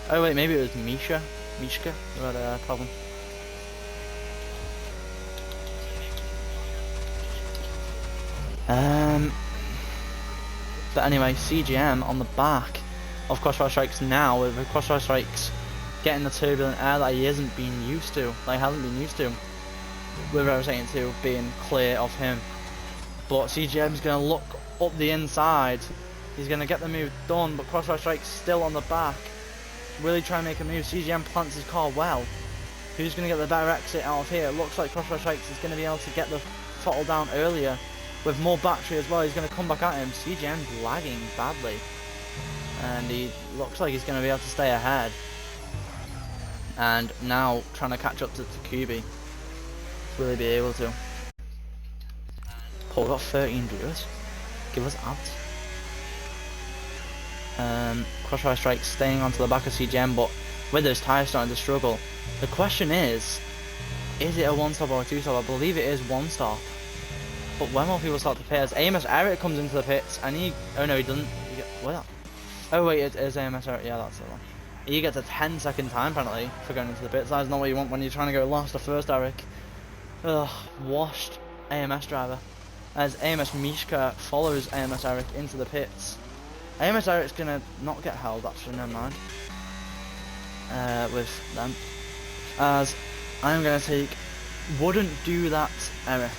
Oh wait, maybe it was Mishka who had a problem. But anyway, CGM on the back of Crossfire Strikes now, with Crossfire Strikes getting the turbulent air that he hasn't been used to, with Rotating 2 being clear of him. But CGM's going to look up the inside, he's going to get the move done, but Crossfire Strikes still on the back, really trying to make a move. CGM plants his car well. Who's going to get the better exit out of here? It looks like Crossfire Strikes is going to be able to get the throttle down earlier. With more battery as well, he's going to come back at him. CGM's lagging badly. And he looks like he's going to be able to stay ahead. And now trying to catch up to Takubi. Will he be able to? Paul got 13 viewers. Give us ads. Crossfire Strikes staying onto the back of CGM, but with those tyres starting to struggle. The question is it a 1-stop or a 2-stop? I believe it is 1-stop. But when will people start to pit? As AMS Eric comes into the pits and he... Oh no, he doesn't. What? Oh wait, it is AMS Eric. Yeah, that's the one. He gets a 10-second time penalty for going into the pits. That's not what you want when you're trying to go last or first, Eric. Ugh, washed AMS driver. As AMS Mishka follows AMS Eric into the pits. AMS Eric's gonna not get held, actually, never mind. With them. As I'm gonna take... Wouldn't do that, Eric.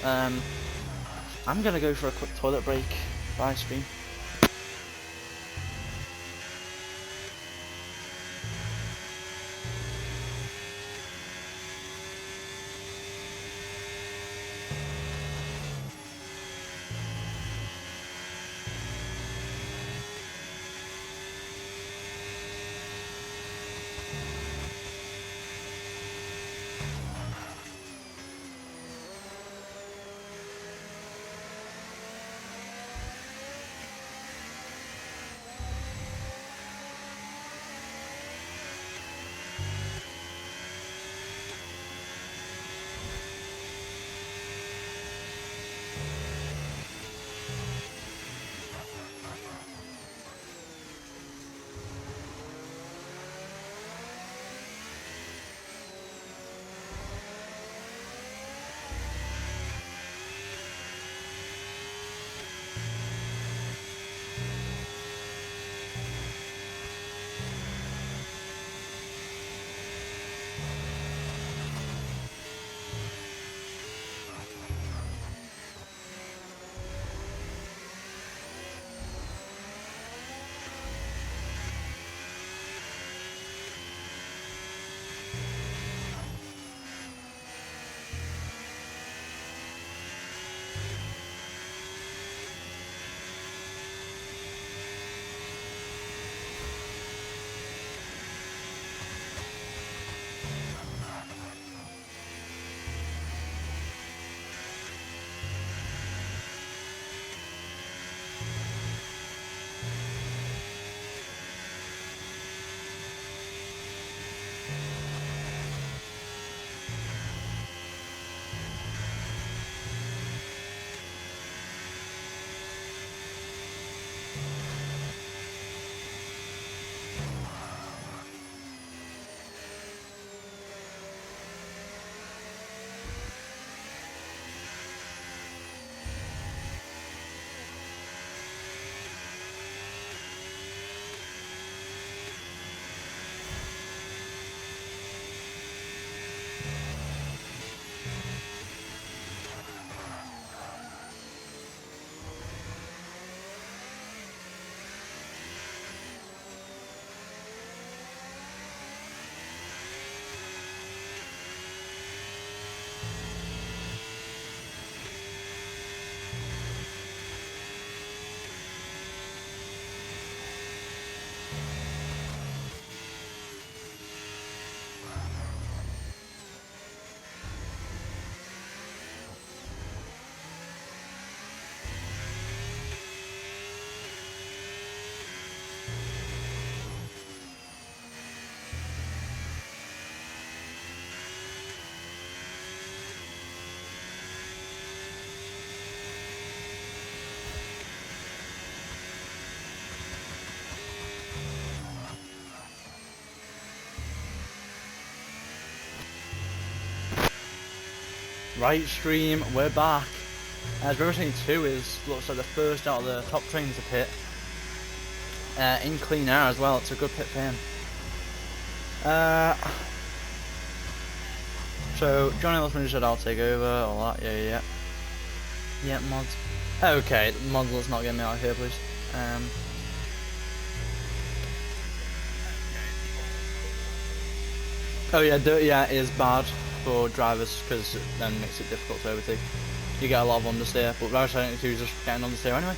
I'm gonna go for a quick toilet break. Bye, stream. Right, stream, we're back. As River 22 looks like the first out of the top trains to pit. In clean air as well, it's a good pit for him. So, Johnny Lutman said I'll take over, all that, yeah. Yeah, mods. Okay, mods, let's not get me out of here, please. Oh yeah, dirty air is bad for drivers because it then makes it difficult to overtake. You get a lot of understeer, but Roush 72 is just getting understeer anyway.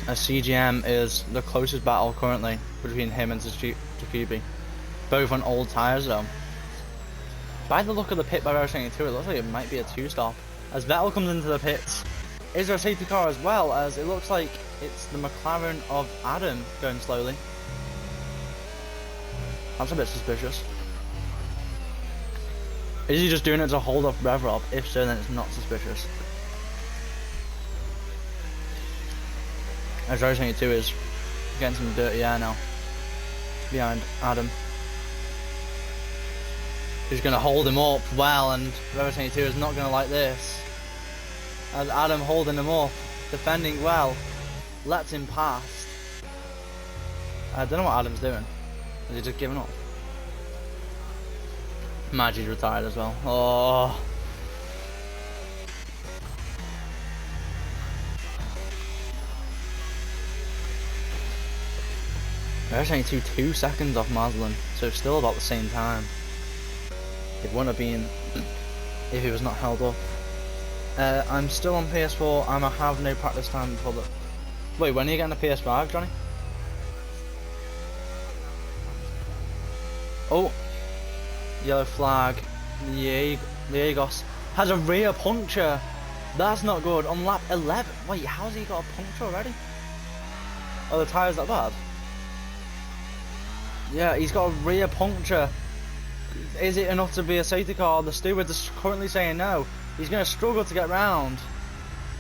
A CGM is the closest battle currently between him and Takubi. Both on old tyres though. By the look of the pit by Roush 72, it looks like it might be a 2-stop. As Vettel comes into the pits, is there a safety car as well, as it looks like it's the McLaren of Adam going slowly. That's a bit suspicious. Is he just doing it to hold off RevRob? If so, then it's not suspicious. As Roush 72 is getting some dirty air now behind Adam. He's going to hold him up well, and Roush 72 is not going to like this. As Adam holding him up, defending well, lets him past. I don't know what Adam's doing. Is he just giving up? Magi's retired as well. Oh. They're actually 2 seconds off Maslin, so still about the same time. It wouldn't have been if he was not held up. I'm still on PS4. I'm gonna have no practice time before the. Wait, when are you getting the PS5, Johnny? Oh, yellow flag. Liegos has a rear puncture. That's not good. On lap 11. Wait, how's he got a puncture already? Oh, the tyre's that bad? Yeah, he's got a rear puncture. Is it enough to be a safety car? The steward is currently saying no. He's going to struggle to get round.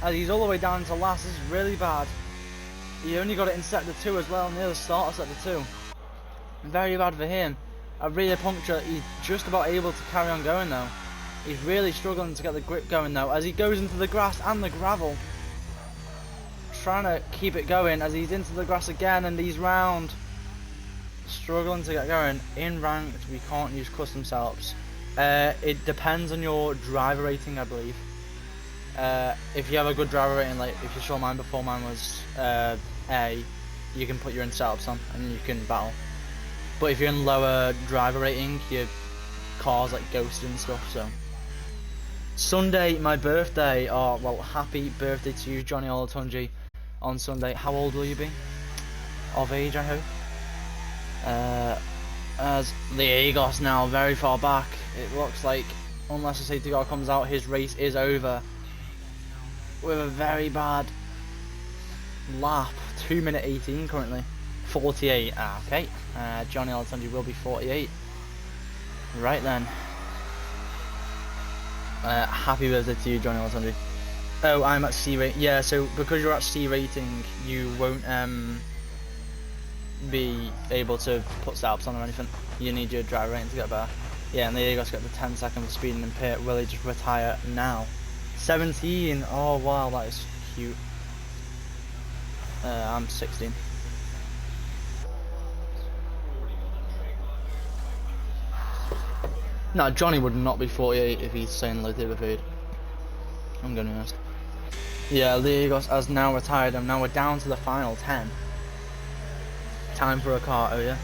As he's all the way down to last. This is really bad. He only got it in sector 2 as well, near the start of sector 2. Very bad for him. A rear puncture. He's just about able to carry on going though. He's really struggling to get the grip going though, as he goes into the grass and the gravel. Trying to keep it going as he's into the grass again, and he's round. Struggling to get going. In ranked, we can't use custom setups. It depends on your driver rating, I believe. If you have a good driver rating, like if you saw mine before mine was A, you can put your own setups on and you can battle. But if you're in lower driver rating, your car's like ghosted and stuff. So Sunday, my birthday. Oh well, happy birthday to you, Johnny Olatunji, on Sunday. How old will you be? Of age, I hope. As Liegos now very far back, it looks like unless the safety car comes out, his race is over with a very bad lap. 2 minute 18 currently. 48. Okay. Johnny Olatunji will be 48. Right then. Happy birthday to you, Johnny Olatunji. Oh, I'm at C rating. Yeah, so because you're at C rating, you won't be able to put setups on or anything. You need your driver rating to get better. Yeah, and there you go, got the 10 seconds for speeding in pit. Will he just retire now? 17. Oh wow, that is cute. I'm 16. No, Johnny would not be 48 if he's saying low table food. I'm gonna be honest. Yeah, Liegos has now retired, and now we're down to the final 10. Time for a car, oh yeah.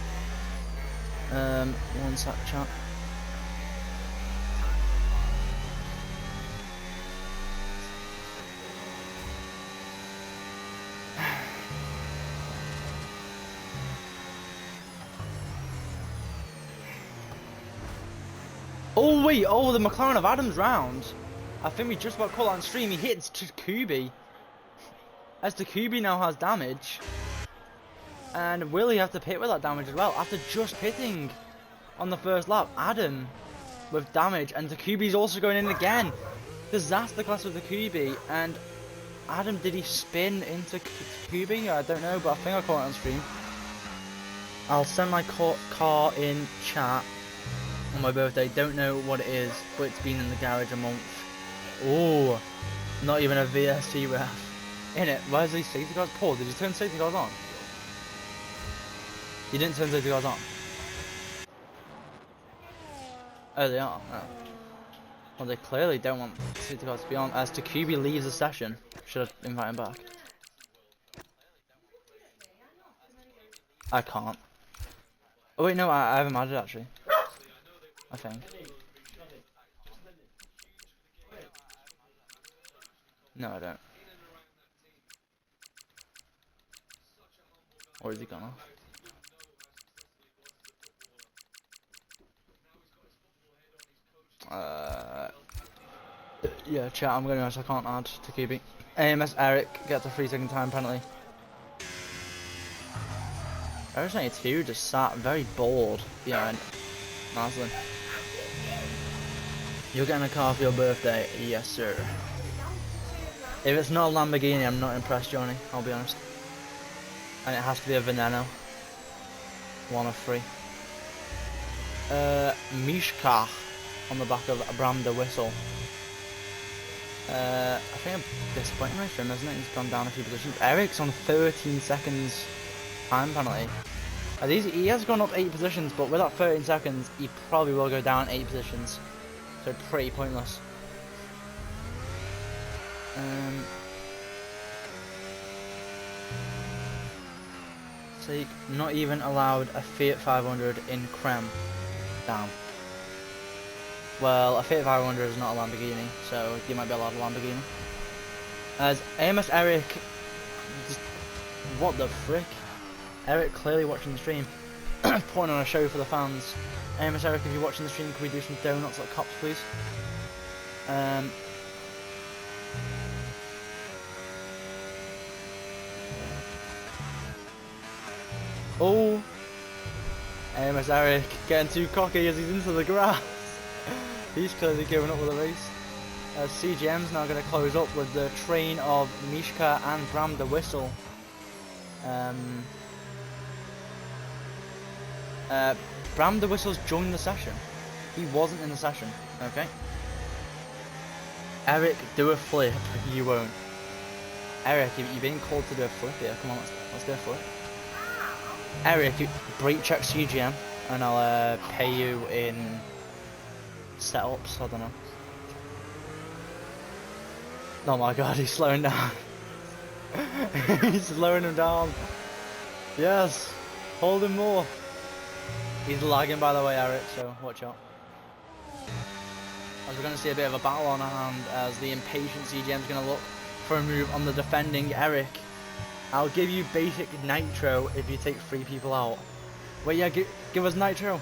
One sec, chat. Oh wait, oh the McLaren of Adams round. I think we just about caught on stream. He hits Takubi. As Takubi now has damage. And will he have to pit with that damage as well? After just pitting on the first lap, Adam with damage, and Takubi's also going in again. Disaster class with Takubi, and Adam, did he spin into Takubi? I don't know, but I think I caught it on stream. I'll send my car in chat on my birthday. Don't know what it is, but it's been in the garage a month. Ooh, not even a VST ref. In it, where's these safety cars? Paul, did you turn safety cars on? You didn't turn safety cars on? Oh, they are? Oh. Well, they clearly don't want safety cars to be on. As Takubi leaves the session, should I invite him back? I can't. Oh wait, no, I haven't added actually. I think. No, I don't. Or is he gone off? Yeah, chat, I'm going to honest, I can't add Takubi. AMS Eric gets a 3-second time penalty. Eric's 92 just sat very bored behind Maslin. You're getting a car for your birthday? Yes, sir. If it's not a Lamborghini, I'm not impressed, Johnny, I'll be honest. And it has to be a Veneno. 1 of 3. Mishka on the back of Bram the Whistle. I think I'm disappointed with him, isn't it? He's gone down a few positions. Eric's on 13 seconds time penalty. He has gone up 8 positions, but with that 13 seconds, he probably will go down 8 positions. So pretty pointless. So not even allowed a Fiat 500 in Creme. Damn. Well, a Fiat 500 is not a Lamborghini, so you might be allowed a Lamborghini. As AMS Eric, just, what the frick? Eric clearly watching the stream, putting on a show for the fans. AMS Eric, if you're watching the stream, can we do some donuts at Cops, please? Oh, AMS Eric getting too cocky as he's into the grass. He's clearly giving up with the race. CGM's now going to close up with the train of Mishka and Bram the Whistle. Bram the Whistle's joined the session. He wasn't in the session, okay? Eric, do a flip. You won't. Eric, you've been called to do a flip here. Come on, let's do a flip. Eric, brake check CGM, and I'll pay you in setups. I don't know. Oh my god, he's slowing down. He's slowing him down. Yes, hold him more. He's lagging, by the way, Eric, so watch out. As we're going to see a bit of a battle on hand, as the impatient CGM's going to look for a move on the defending Eric. I'll give you basic nitro if you take 3 people out. Wait, yeah, give us nitro.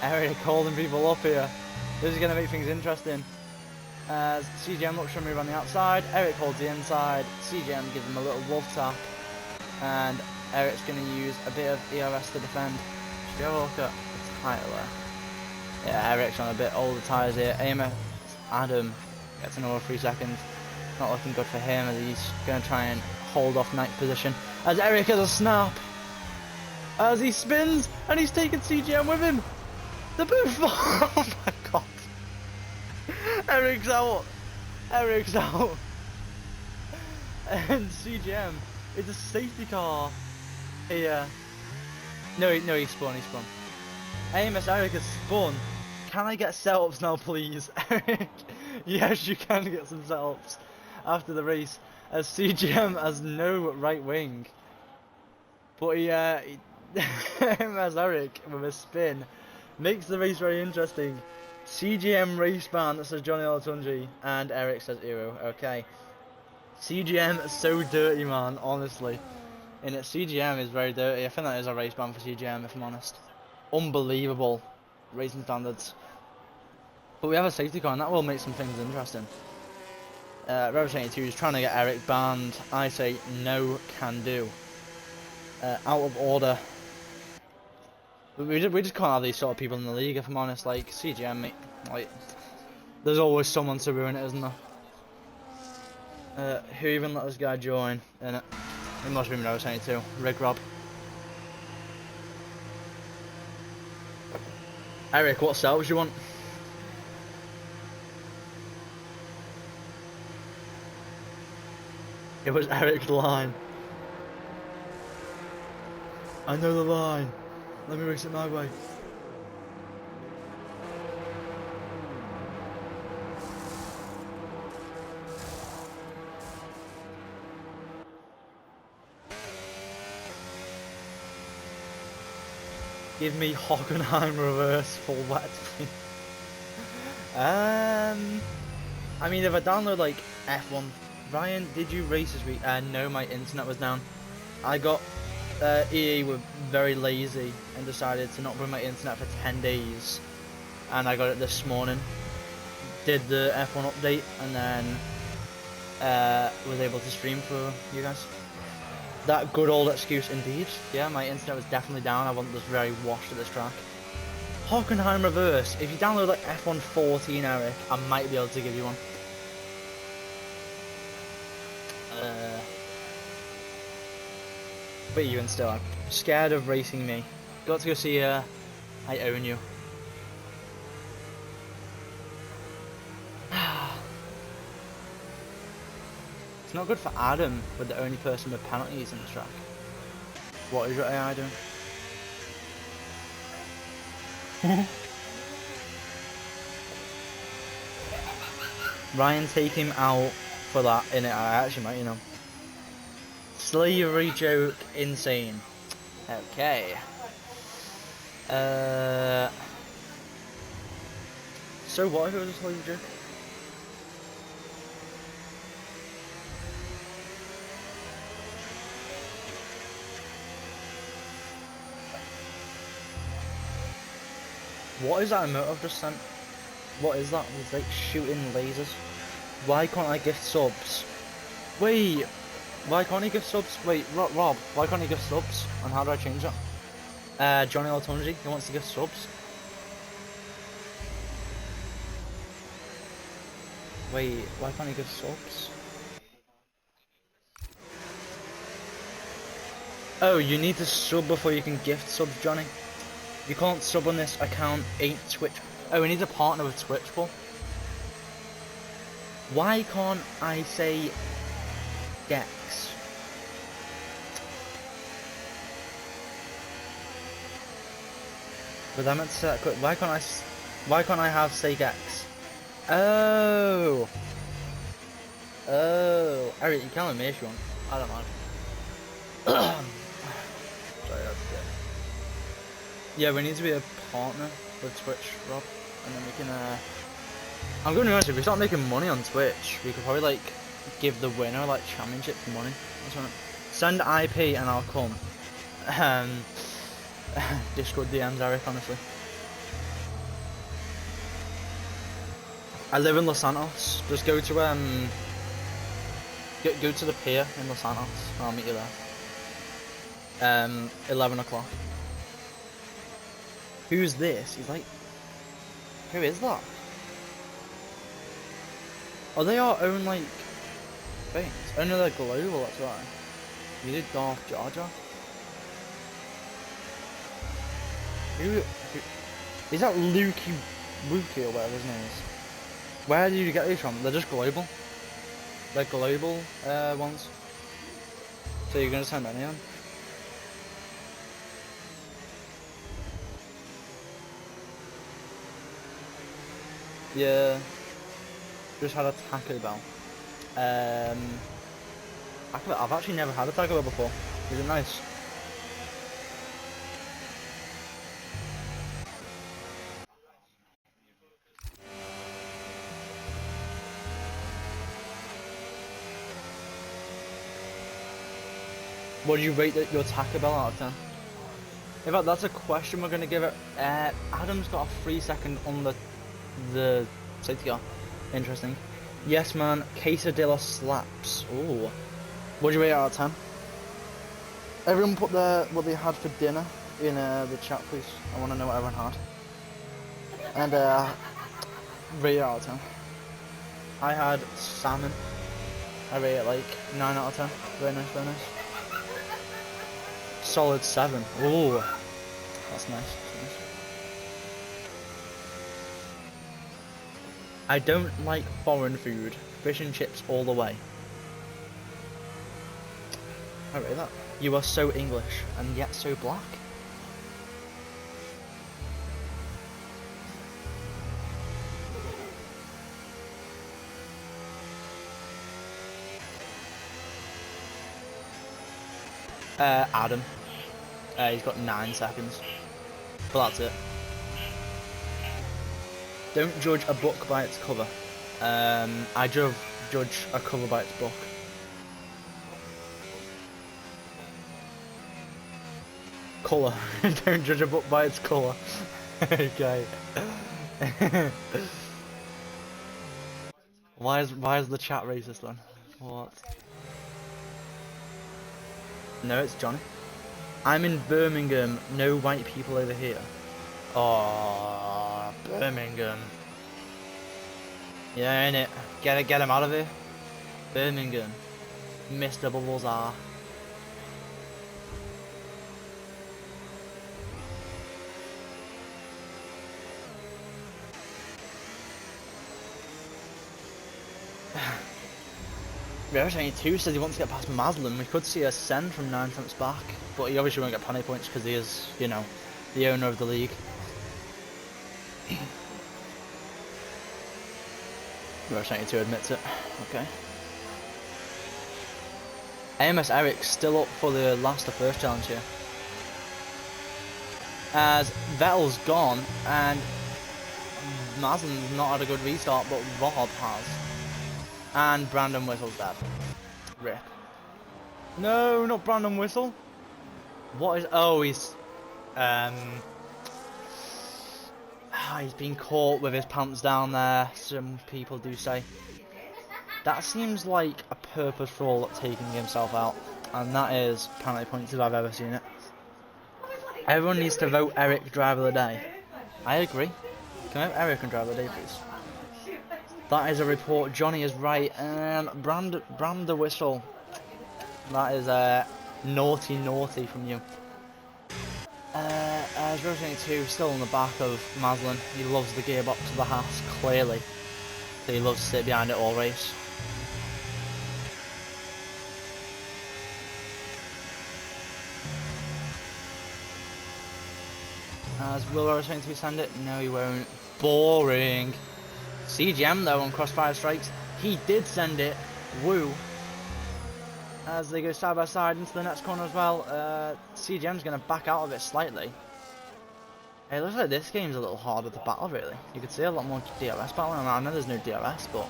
Eric holding people up here. This is going to make things interesting. As CGM looks for a move on the outside, Eric holds the inside, CGM gives him a little wolf tap, and Eric's going to use a bit of ERS to defend. Should we have a look at the tyre there? Yeah, Eric's on a bit older tyres here. AMS Adam gets another 3 seconds. Not looking good for him as he's going to try and hold off 9th position. As Eric has a snap. As he spins and he's taking CGM with him. The booth. Oh my god. Eric's out. Eric's out. And CGM is a safety car here. No, he spun. AMS Eric has spun. Can I get setups now, please? Eric, yes, you can get some setups after the race. As CGM has no right wing. But AMS Eric with a spin makes the race very interesting. CGM race ban that says Johnny Olatunji and Eric says Eero. Okay. CGM is so dirty, man, honestly. And CGM is very dirty. I think that is a race ban for CGM, if I'm honest. Unbelievable racing standards. But we have a safety car and that will make some things interesting. Rev82 is trying to get Eric banned. I say no can do. Out of order. We just can't have these sort of people in the league, if I'm honest. Like CGM, like there's always someone to ruin it, isn't there? Who even let this guy join? And it must be number 72. Rick Rob. Eric, what selves you want? It was Eric's line. I know the line. Let me race it my way. Give me Hockenheim reverse full wet. I mean, if I download like F1, Ryan, did you race this week? No, my internet was down. I got EA were very lazy and decided to not bring my internet for 10 days, and I got it this morning. Did the F1 update and then was able to stream for you guys. That good old excuse indeed. Yeah, my internet was definitely down. I wasn't just very washed at this track. Hockenheim reverse. If you download like F1 14, Eric, I might be able to give you one. But even still, I'm scared of racing me. Got to go see I own you. It's not good for Adam with the only person with penalties in the track. What is your AI doing? Ryan, take him out for that in it. I actually might, you know. Slavery joke, insane. Okay. So what if it was a slavery joke? What is that emote I've just sent? What is that? It's like shooting lasers. Why can't I gift subs? Wait, why can't he gift subs? Wait, Rob, why can't he gift subs? And how do I change that? Johnny Altonji, he wants to gift subs. Wait, why can't he give subs? Oh, you need to sub before you can gift subs, Johnny. You can't sub on this account, ain't Twitch. Oh, we need to partner with Twitch, Paul. Why can't I say Gex? But I meant to say that quick. Why can't I have say Gex? Oh. Oh. Eric, you can with me if you want. I don't mind. Sorry, that's good. Yeah, we need to be a partner with Twitch, Rob, and then we can, I'm going to be honest, if we start making money on Twitch, we could probably, like, give the winner, like, championship money. Send IP and I'll come. Discord DMs, Eric, honestly. I live in Los Santos. Just go to, go to the pier in Los Santos, and I'll meet you there. 11 o'clock. Who's this? He's like, who is that? Oh, they are own like things. Oh no, they're global. That's right. You did Darth Jar Jar. Who is that? Lukey or whatever his name is. Where did you get these from? They're just global. They're global ones. So you're gonna send any on? Yeah, just had a Taco Bell. I've actually never had a Taco Bell before. Is it nice? What do you rate your Taco Bell out of 10? In fact, that's a question we're gonna give it. Adam's got a 3-second on the safety car. Interesting. Yes, man. Quesadilla slaps. Ooh. What do you rate out of 10? Everyone put what they had for dinner in the chat, please. I want to know what everyone had. And rate it out of 10. I had salmon. I rate it like 9 out of 10. Very nice, very nice. Solid 7. Ooh, that's nice. That's nice. I don't like foreign food. Fish and chips all the way. I rate that. You are so English and yet so black. Adam. He's got 9 seconds. But that's it. Don't judge a book by its cover. I judge a cover by its book. Colour. Don't judge a book by its colour. Okay. Why is the chat racist then? What? No, it's Johnny. I'm in Birmingham. No white people over here. Oh, Birmingham. Yeah, innit? Get him out of here. Birmingham. Mr. Bubbles R. Rev22 says he wants to get past Maslin. We could see a send from 9 cents back, but he obviously won't get penalty points because he is, you know, the owner of the league. Rev22 admits it. Okay. AMS Eric's still up for the last of first challenge here. As Vettel's gone and Maslin's not had a good restart, but Rob has. And Brandon Whistle's dead. Rip. No, not Brandon Whistle. What is... Oh, he's been caught with his pants down there, some people do say. That seems like a purposeful taking himself out. And that is penalty points if I've ever seen it. Everyone needs to vote Eric Driver of the Day. I agree. Can I have Eric and Driver of the Day, please? That is a report. Johnny is right. Brand the Whistle. That is naughty from you. Rev22 still on the back of Maslin. He loves the gearbox of the Haas, clearly. So he loves to sit behind it all race. As will Rev22 send it? No, he won't. Boring. CGM though on Crossfire Strikes, he did send it. Woo. As they go side by side into the next corner as well. CGM's going to back out of it slightly. It looks like this game's a little harder to battle really. You could see a lot more DRS battling. I know there's no DRS, but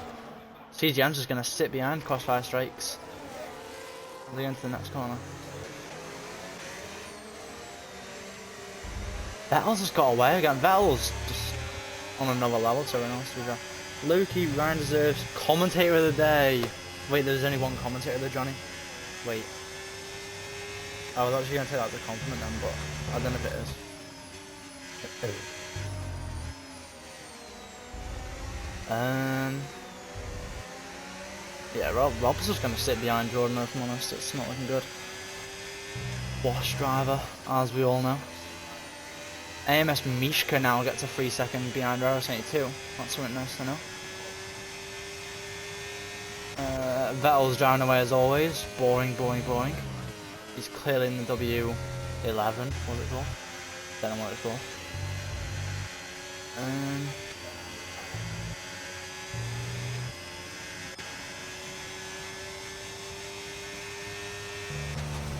CGM's just going to sit behind Crossfire Strikes. As they go into the next corner. Vettel's just got away again. Vettel's just on another level, to be honest with you. Loki, Ryan deserves commentator of the day. Wait, there's only one commentator there, Johnny. Wait. I was actually going to take that as a compliment then, but I don't know if it is. Yeah, Rob's just going to sit behind Jordan, if I'm honest. It's not looking good. Wash driver, as we all know. AMS Mishka now gets a 3 second behind Rev22. That's something nice to know. Vettel's driving away as always. Boring. He's clearly in the W11. What's it called? Don't know what it's called.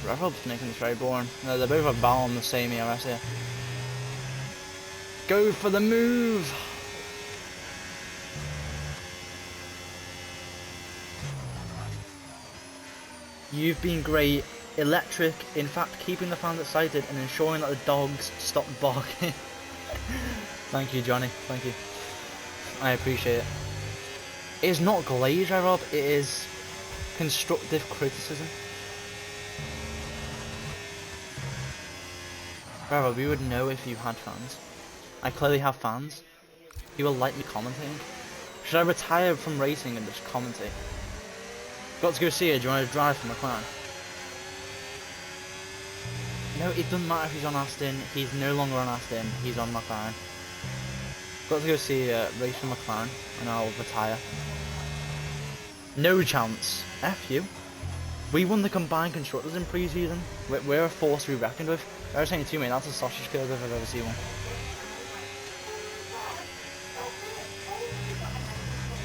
Rev's making this very boring. No, they're both about on the same ERS here. Go for the move! You've been great. Electric, in fact, keeping the fans excited and ensuring that the dogs stop barking. Thank you, Johnny. Thank you. I appreciate it. It is not glaze, Rob. It is constructive criticism. Rob, we would know if you had fans. I clearly have fans. You will like me commentating. Should I retire from racing and just commentate? Got to go see her. Do you want to drive for McLaren? No, it doesn't matter if he's on Aston. He's no longer on Aston. He's on McLaren. Got to go see race for McLaren, and I'll retire. No chance. F you. We won the combined constructors in pre-season. We're a force to be reckoned with. I was saying to you, mate, that's a sausage curve if I've ever seen one.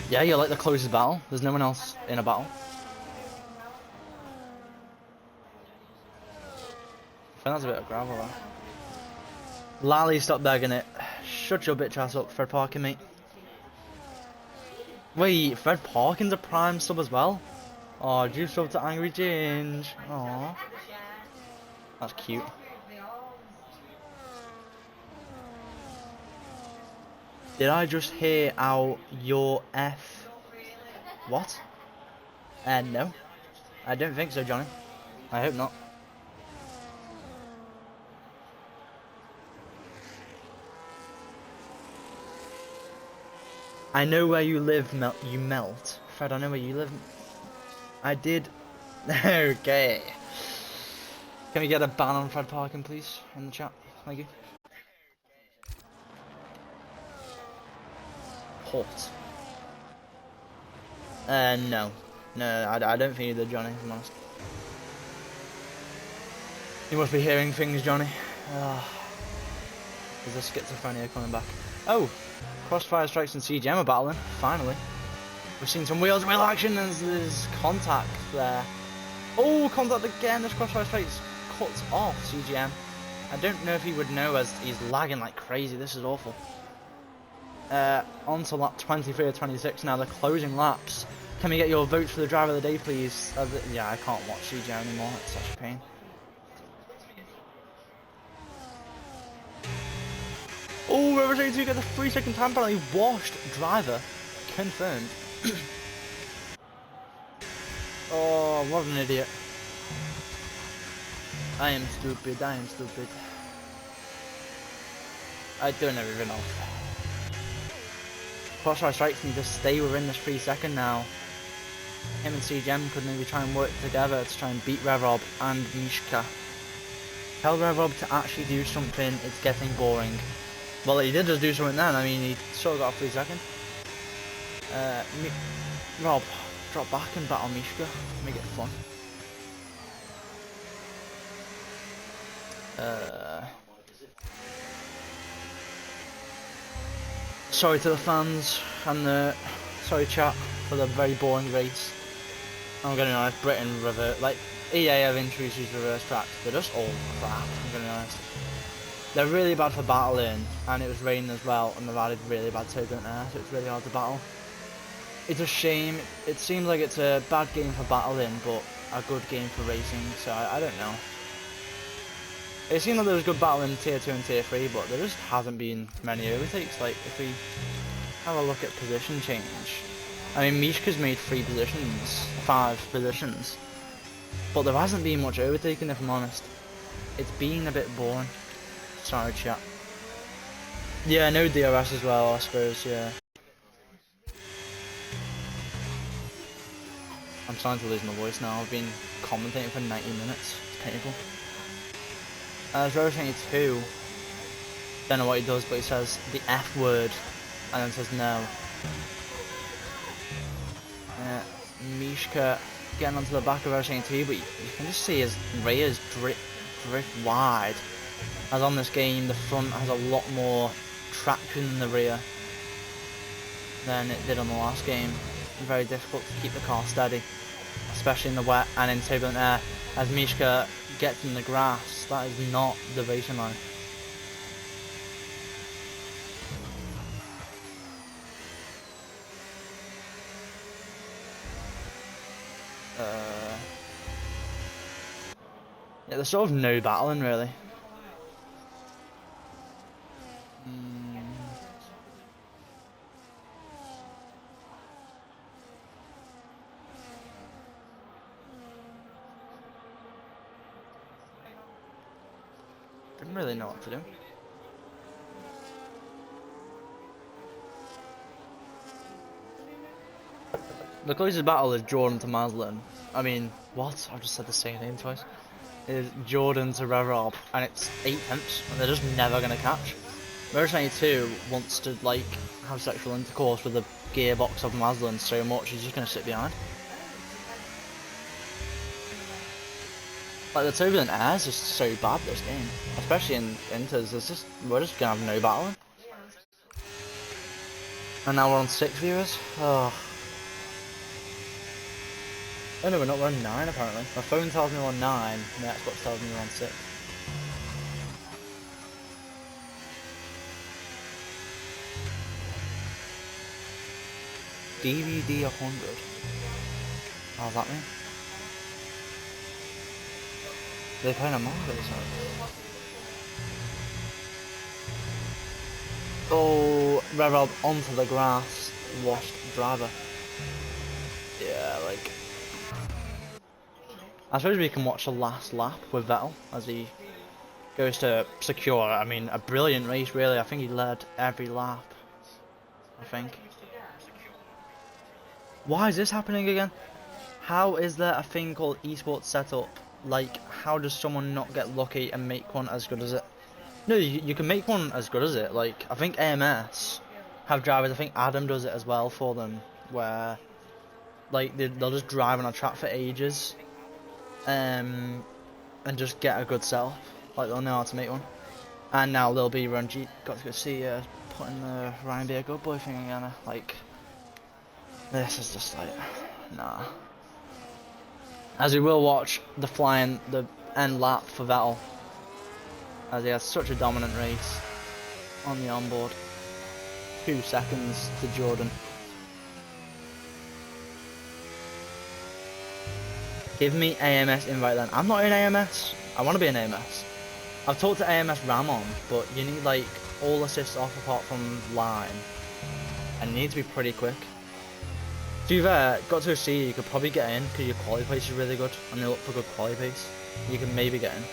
Yeah, you're like the closest battle. There's no one else in a battle. I think that's a bit of gravel there. Lally, stop begging it. Shut your bitch ass up, Fred Parkin, mate. Wait, Fred Parkin's a prime sub as well? Oh, juice up to Angry Ginge. Aww. That's cute. Did I just hear out your F? What? No. I don't think so, Johnny. I hope not. I know where you live, you melt. Fred, I know where you live. I did. Okay. Can we get a ban on Fred Parkin, please, in the chat? Thank you. Hot. No. No, I don't think you did, Johnny, if I'm honest. You must be hearing things, Johnny. There's a schizophrenia coming back. Oh! Crossfire Strikes and CGM are battling, finally. We've seen some wheels wheel action and there's contact there. Oh, contact again, this Crossfire Strikes cuts off CGM. I don't know if he would know as he's lagging like crazy, this is awful. On to lap 23 or 26 now, the closing laps. Can we get your votes for the driver of the day, please? Yeah, I can't watch CGM anymore, it's such a pain. Oh, Rover 32 gets a 3-second time penalty. Washed driver confirmed. Oh, what an idiot. I am stupid, I am stupid. I don't know even off. Crossfire Strikes need to stay within this 3-second now. Him and CGM could maybe try and work together to try and beat Revob and Mishka. Tell Revob to actually do something, it's getting boring. Well, he did just do something then, I mean, he sort of got a 3-second. Rob, drop back and battle Mishka, make it fun. Sorry to the fans and the sorry chat for the very boring race. I'm gonna be honest, Britain revert like EA have introduced these reverse tracks, they're just all crap, I'm gonna be honest. They're really bad for battling, and it was raining as well, and they've added really bad turbulent air, so it's really hard to battle. It's a shame, it seems like it's a bad game for battling, but a good game for racing, so I don't know. It seemed like there was good battle in tier 2 and tier 3, but there just hasn't been many overtakes. Like, if we have a look at position change, I mean, Mishka's made 5 positions, but there hasn't been much overtaking, if I'm honest. It's been a bit boring. Sorry, chat. Yeah, no DRS as well, I suppose, yeah. I'm starting to lose my voice now. I've been commentating for 90 minutes. It's painful. Rover 22, don't know what he does, but he says the F word, and then says no. Mishka getting onto the back of Rover 22, but you can just see his rears drift wide. As on this game, the front has a lot more traction in the rear than it did on the last game. Very difficult to keep the car steady, especially in the wet and in turbulent air. As Mishka gets in the grass, that is not the racing line. Yeah, there's sort of no battling really. Didn't really know what to do. The closest battle is Jordan to Maslin. I mean, what? I just said the same name twice. Is Jordan to Reverb, and it's 8/10, and they're just never gonna catch. Merge 92 wants to like have sexual intercourse with the gearbox of Maslin so much he's just gonna sit behind. Like the turbulent air is just so bad this game, especially in Inters. We're just gonna have no battling. And now we're on 6 viewers. Oh. Oh no, we're not. We're on 9 apparently. My phone tells me we're on 9, and the Xbox tells me we're on 6. DVD 100. What does that mean? They're playing a Marvel or something. Oh, Reverb onto the grass, washed driver. Yeah, like. I suppose we can watch the last lap with Vettel as he goes to secure. I mean, a brilliant race, really. I think he led every lap. I think. Why is this happening again? How is there a thing called esports setup? Like, how does someone not get lucky and make one as good as it? No, you can make one as good as it. Like, I think AMS have drivers. I think Adam does it as well for them, where like they'll just drive on a track for ages, and just get a good setup. Like they'll know how to make one. And now they'll be Ranjit. Got to go see putting the Ryan be a good boy thing again. Like, this is just like, nah. As we will watch the end lap for Vettel, as he has such a dominant race on the onboard. 2 seconds to Jordan. Give me AMS invite then. I'm not in AMS. I want to be in AMS. I've talked to AMS Ramon, but you need like all assists off apart from line, and you need to be pretty quick. To be fair, got to see you could probably get in because your quality pace is really good, and they look for good quality pace. You can maybe get in.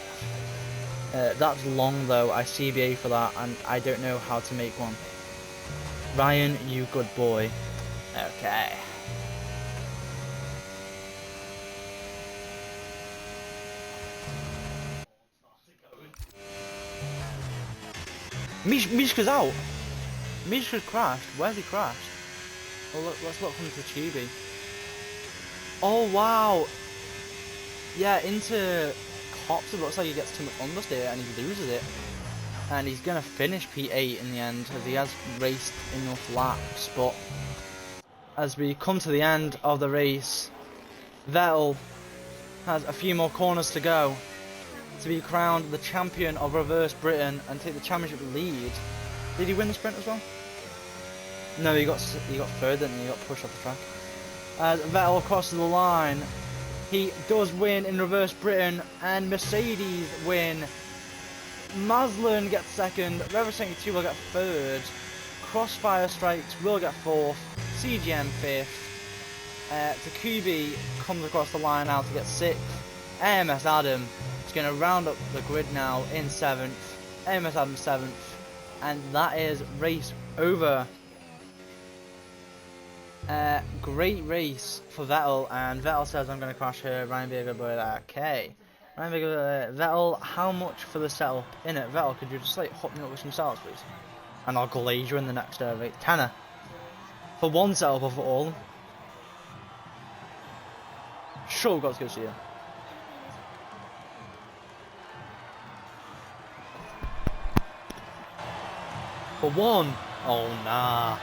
That's long though. I CBA for that, and I don't know how to make one. Ryan, you good boy. Okay. Mishka's out. Mishka's crashed. Where's he crashed? Oh look, let's look from the Chibi. Oh wow. Yeah, into Cops it looks like he gets too much understeer and he loses it. And he's gonna finish P8 in the end as he has raced enough laps, but as we come to the end of the race, Vettel has a few more corners to go to be crowned the champion of Reverse Britain and take the championship lead. Did he win the sprint as well? No, he got third and he got pushed off the track. As Vettel crosses the line, he does win in Reverse Britain and Mercedes win. Maslin gets second, Reverse 72 will get third, Crossfire Strikes will get fourth, CGM fifth, Takubi comes across the line now to get sixth, AMS Adam is going to round up the grid now in seventh, AMS Adam seventh, and that is race over. Great race for Vettel, and Vettel says I'm going to crash here, Ryan be a good boy. Okay. Ryan be a good boy. Vettel, how much for the setup in it? Vettel, could you just like hook me up with some setups please? And I'll glaze you in the next rate. Tanner. For one setup or for all? Sure, got to go see you. For one? Oh nah.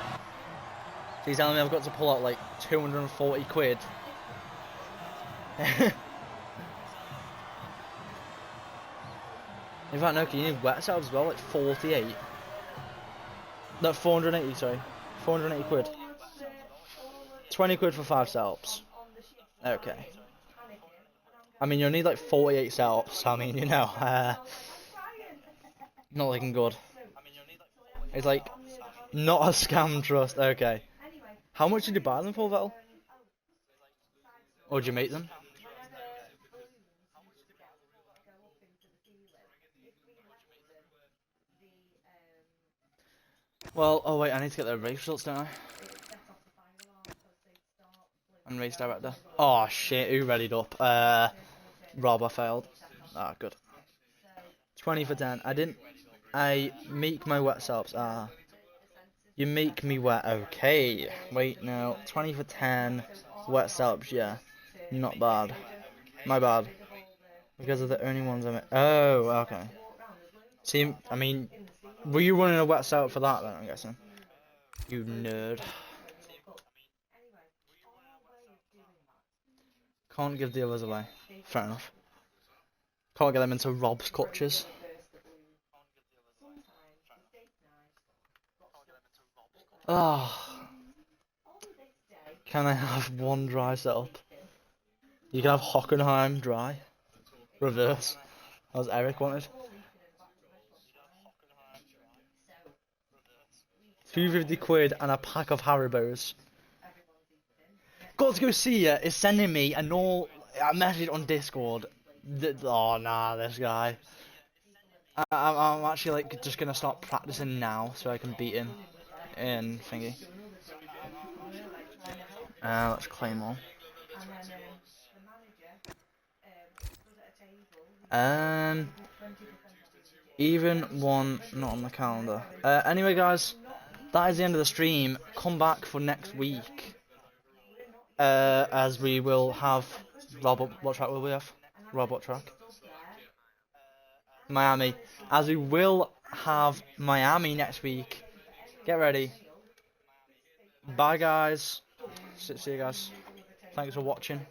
So he's telling me I've got to pull out like 240 quid. In fact, no, can you need wet setups as well? Like 48. No, 480, sorry. 480 quid. 20 quid for 5 setups. Okay. I mean, you'll need like 48 setups. I mean, you know, not looking good. It's like, not a scam trust. Okay. How much did you buy them for, Vettel? Or did you make them? Well, oh wait, I need to get the race results, don't I? race director. Oh shit, who readied up? Rob, I failed. Ah, good. 20 for 10. I make my wet selves. Ah. You make me wet. Okay. Wait, no. 20 for 10. Wet selves, yeah. Not bad. My bad. Because of the only ones I made. Oh, okay. See, I mean, were you running a wet self for that then, I'm guessing? You nerd. Can't give the others away. Fair enough. Can't get them into Rob's clutches. Ah. Can I have one dry setup? You can have Hockenheim dry. Reverse. As Eric wanted. 250 quid and a pack of Haribos. Got to go see ya is sending me a message on Discord. Oh nah, this guy. I'm actually like just gonna start practicing now so I can beat him in thingy. Let's claim all. Even one not on the calendar. Anyway, guys, that is the end of the stream. Come back for next week. As we will have what track will we have? Rob, what track? Miami. As we will have Miami next week. Get ready. Bye, guys. See you guys. Thanks for watching.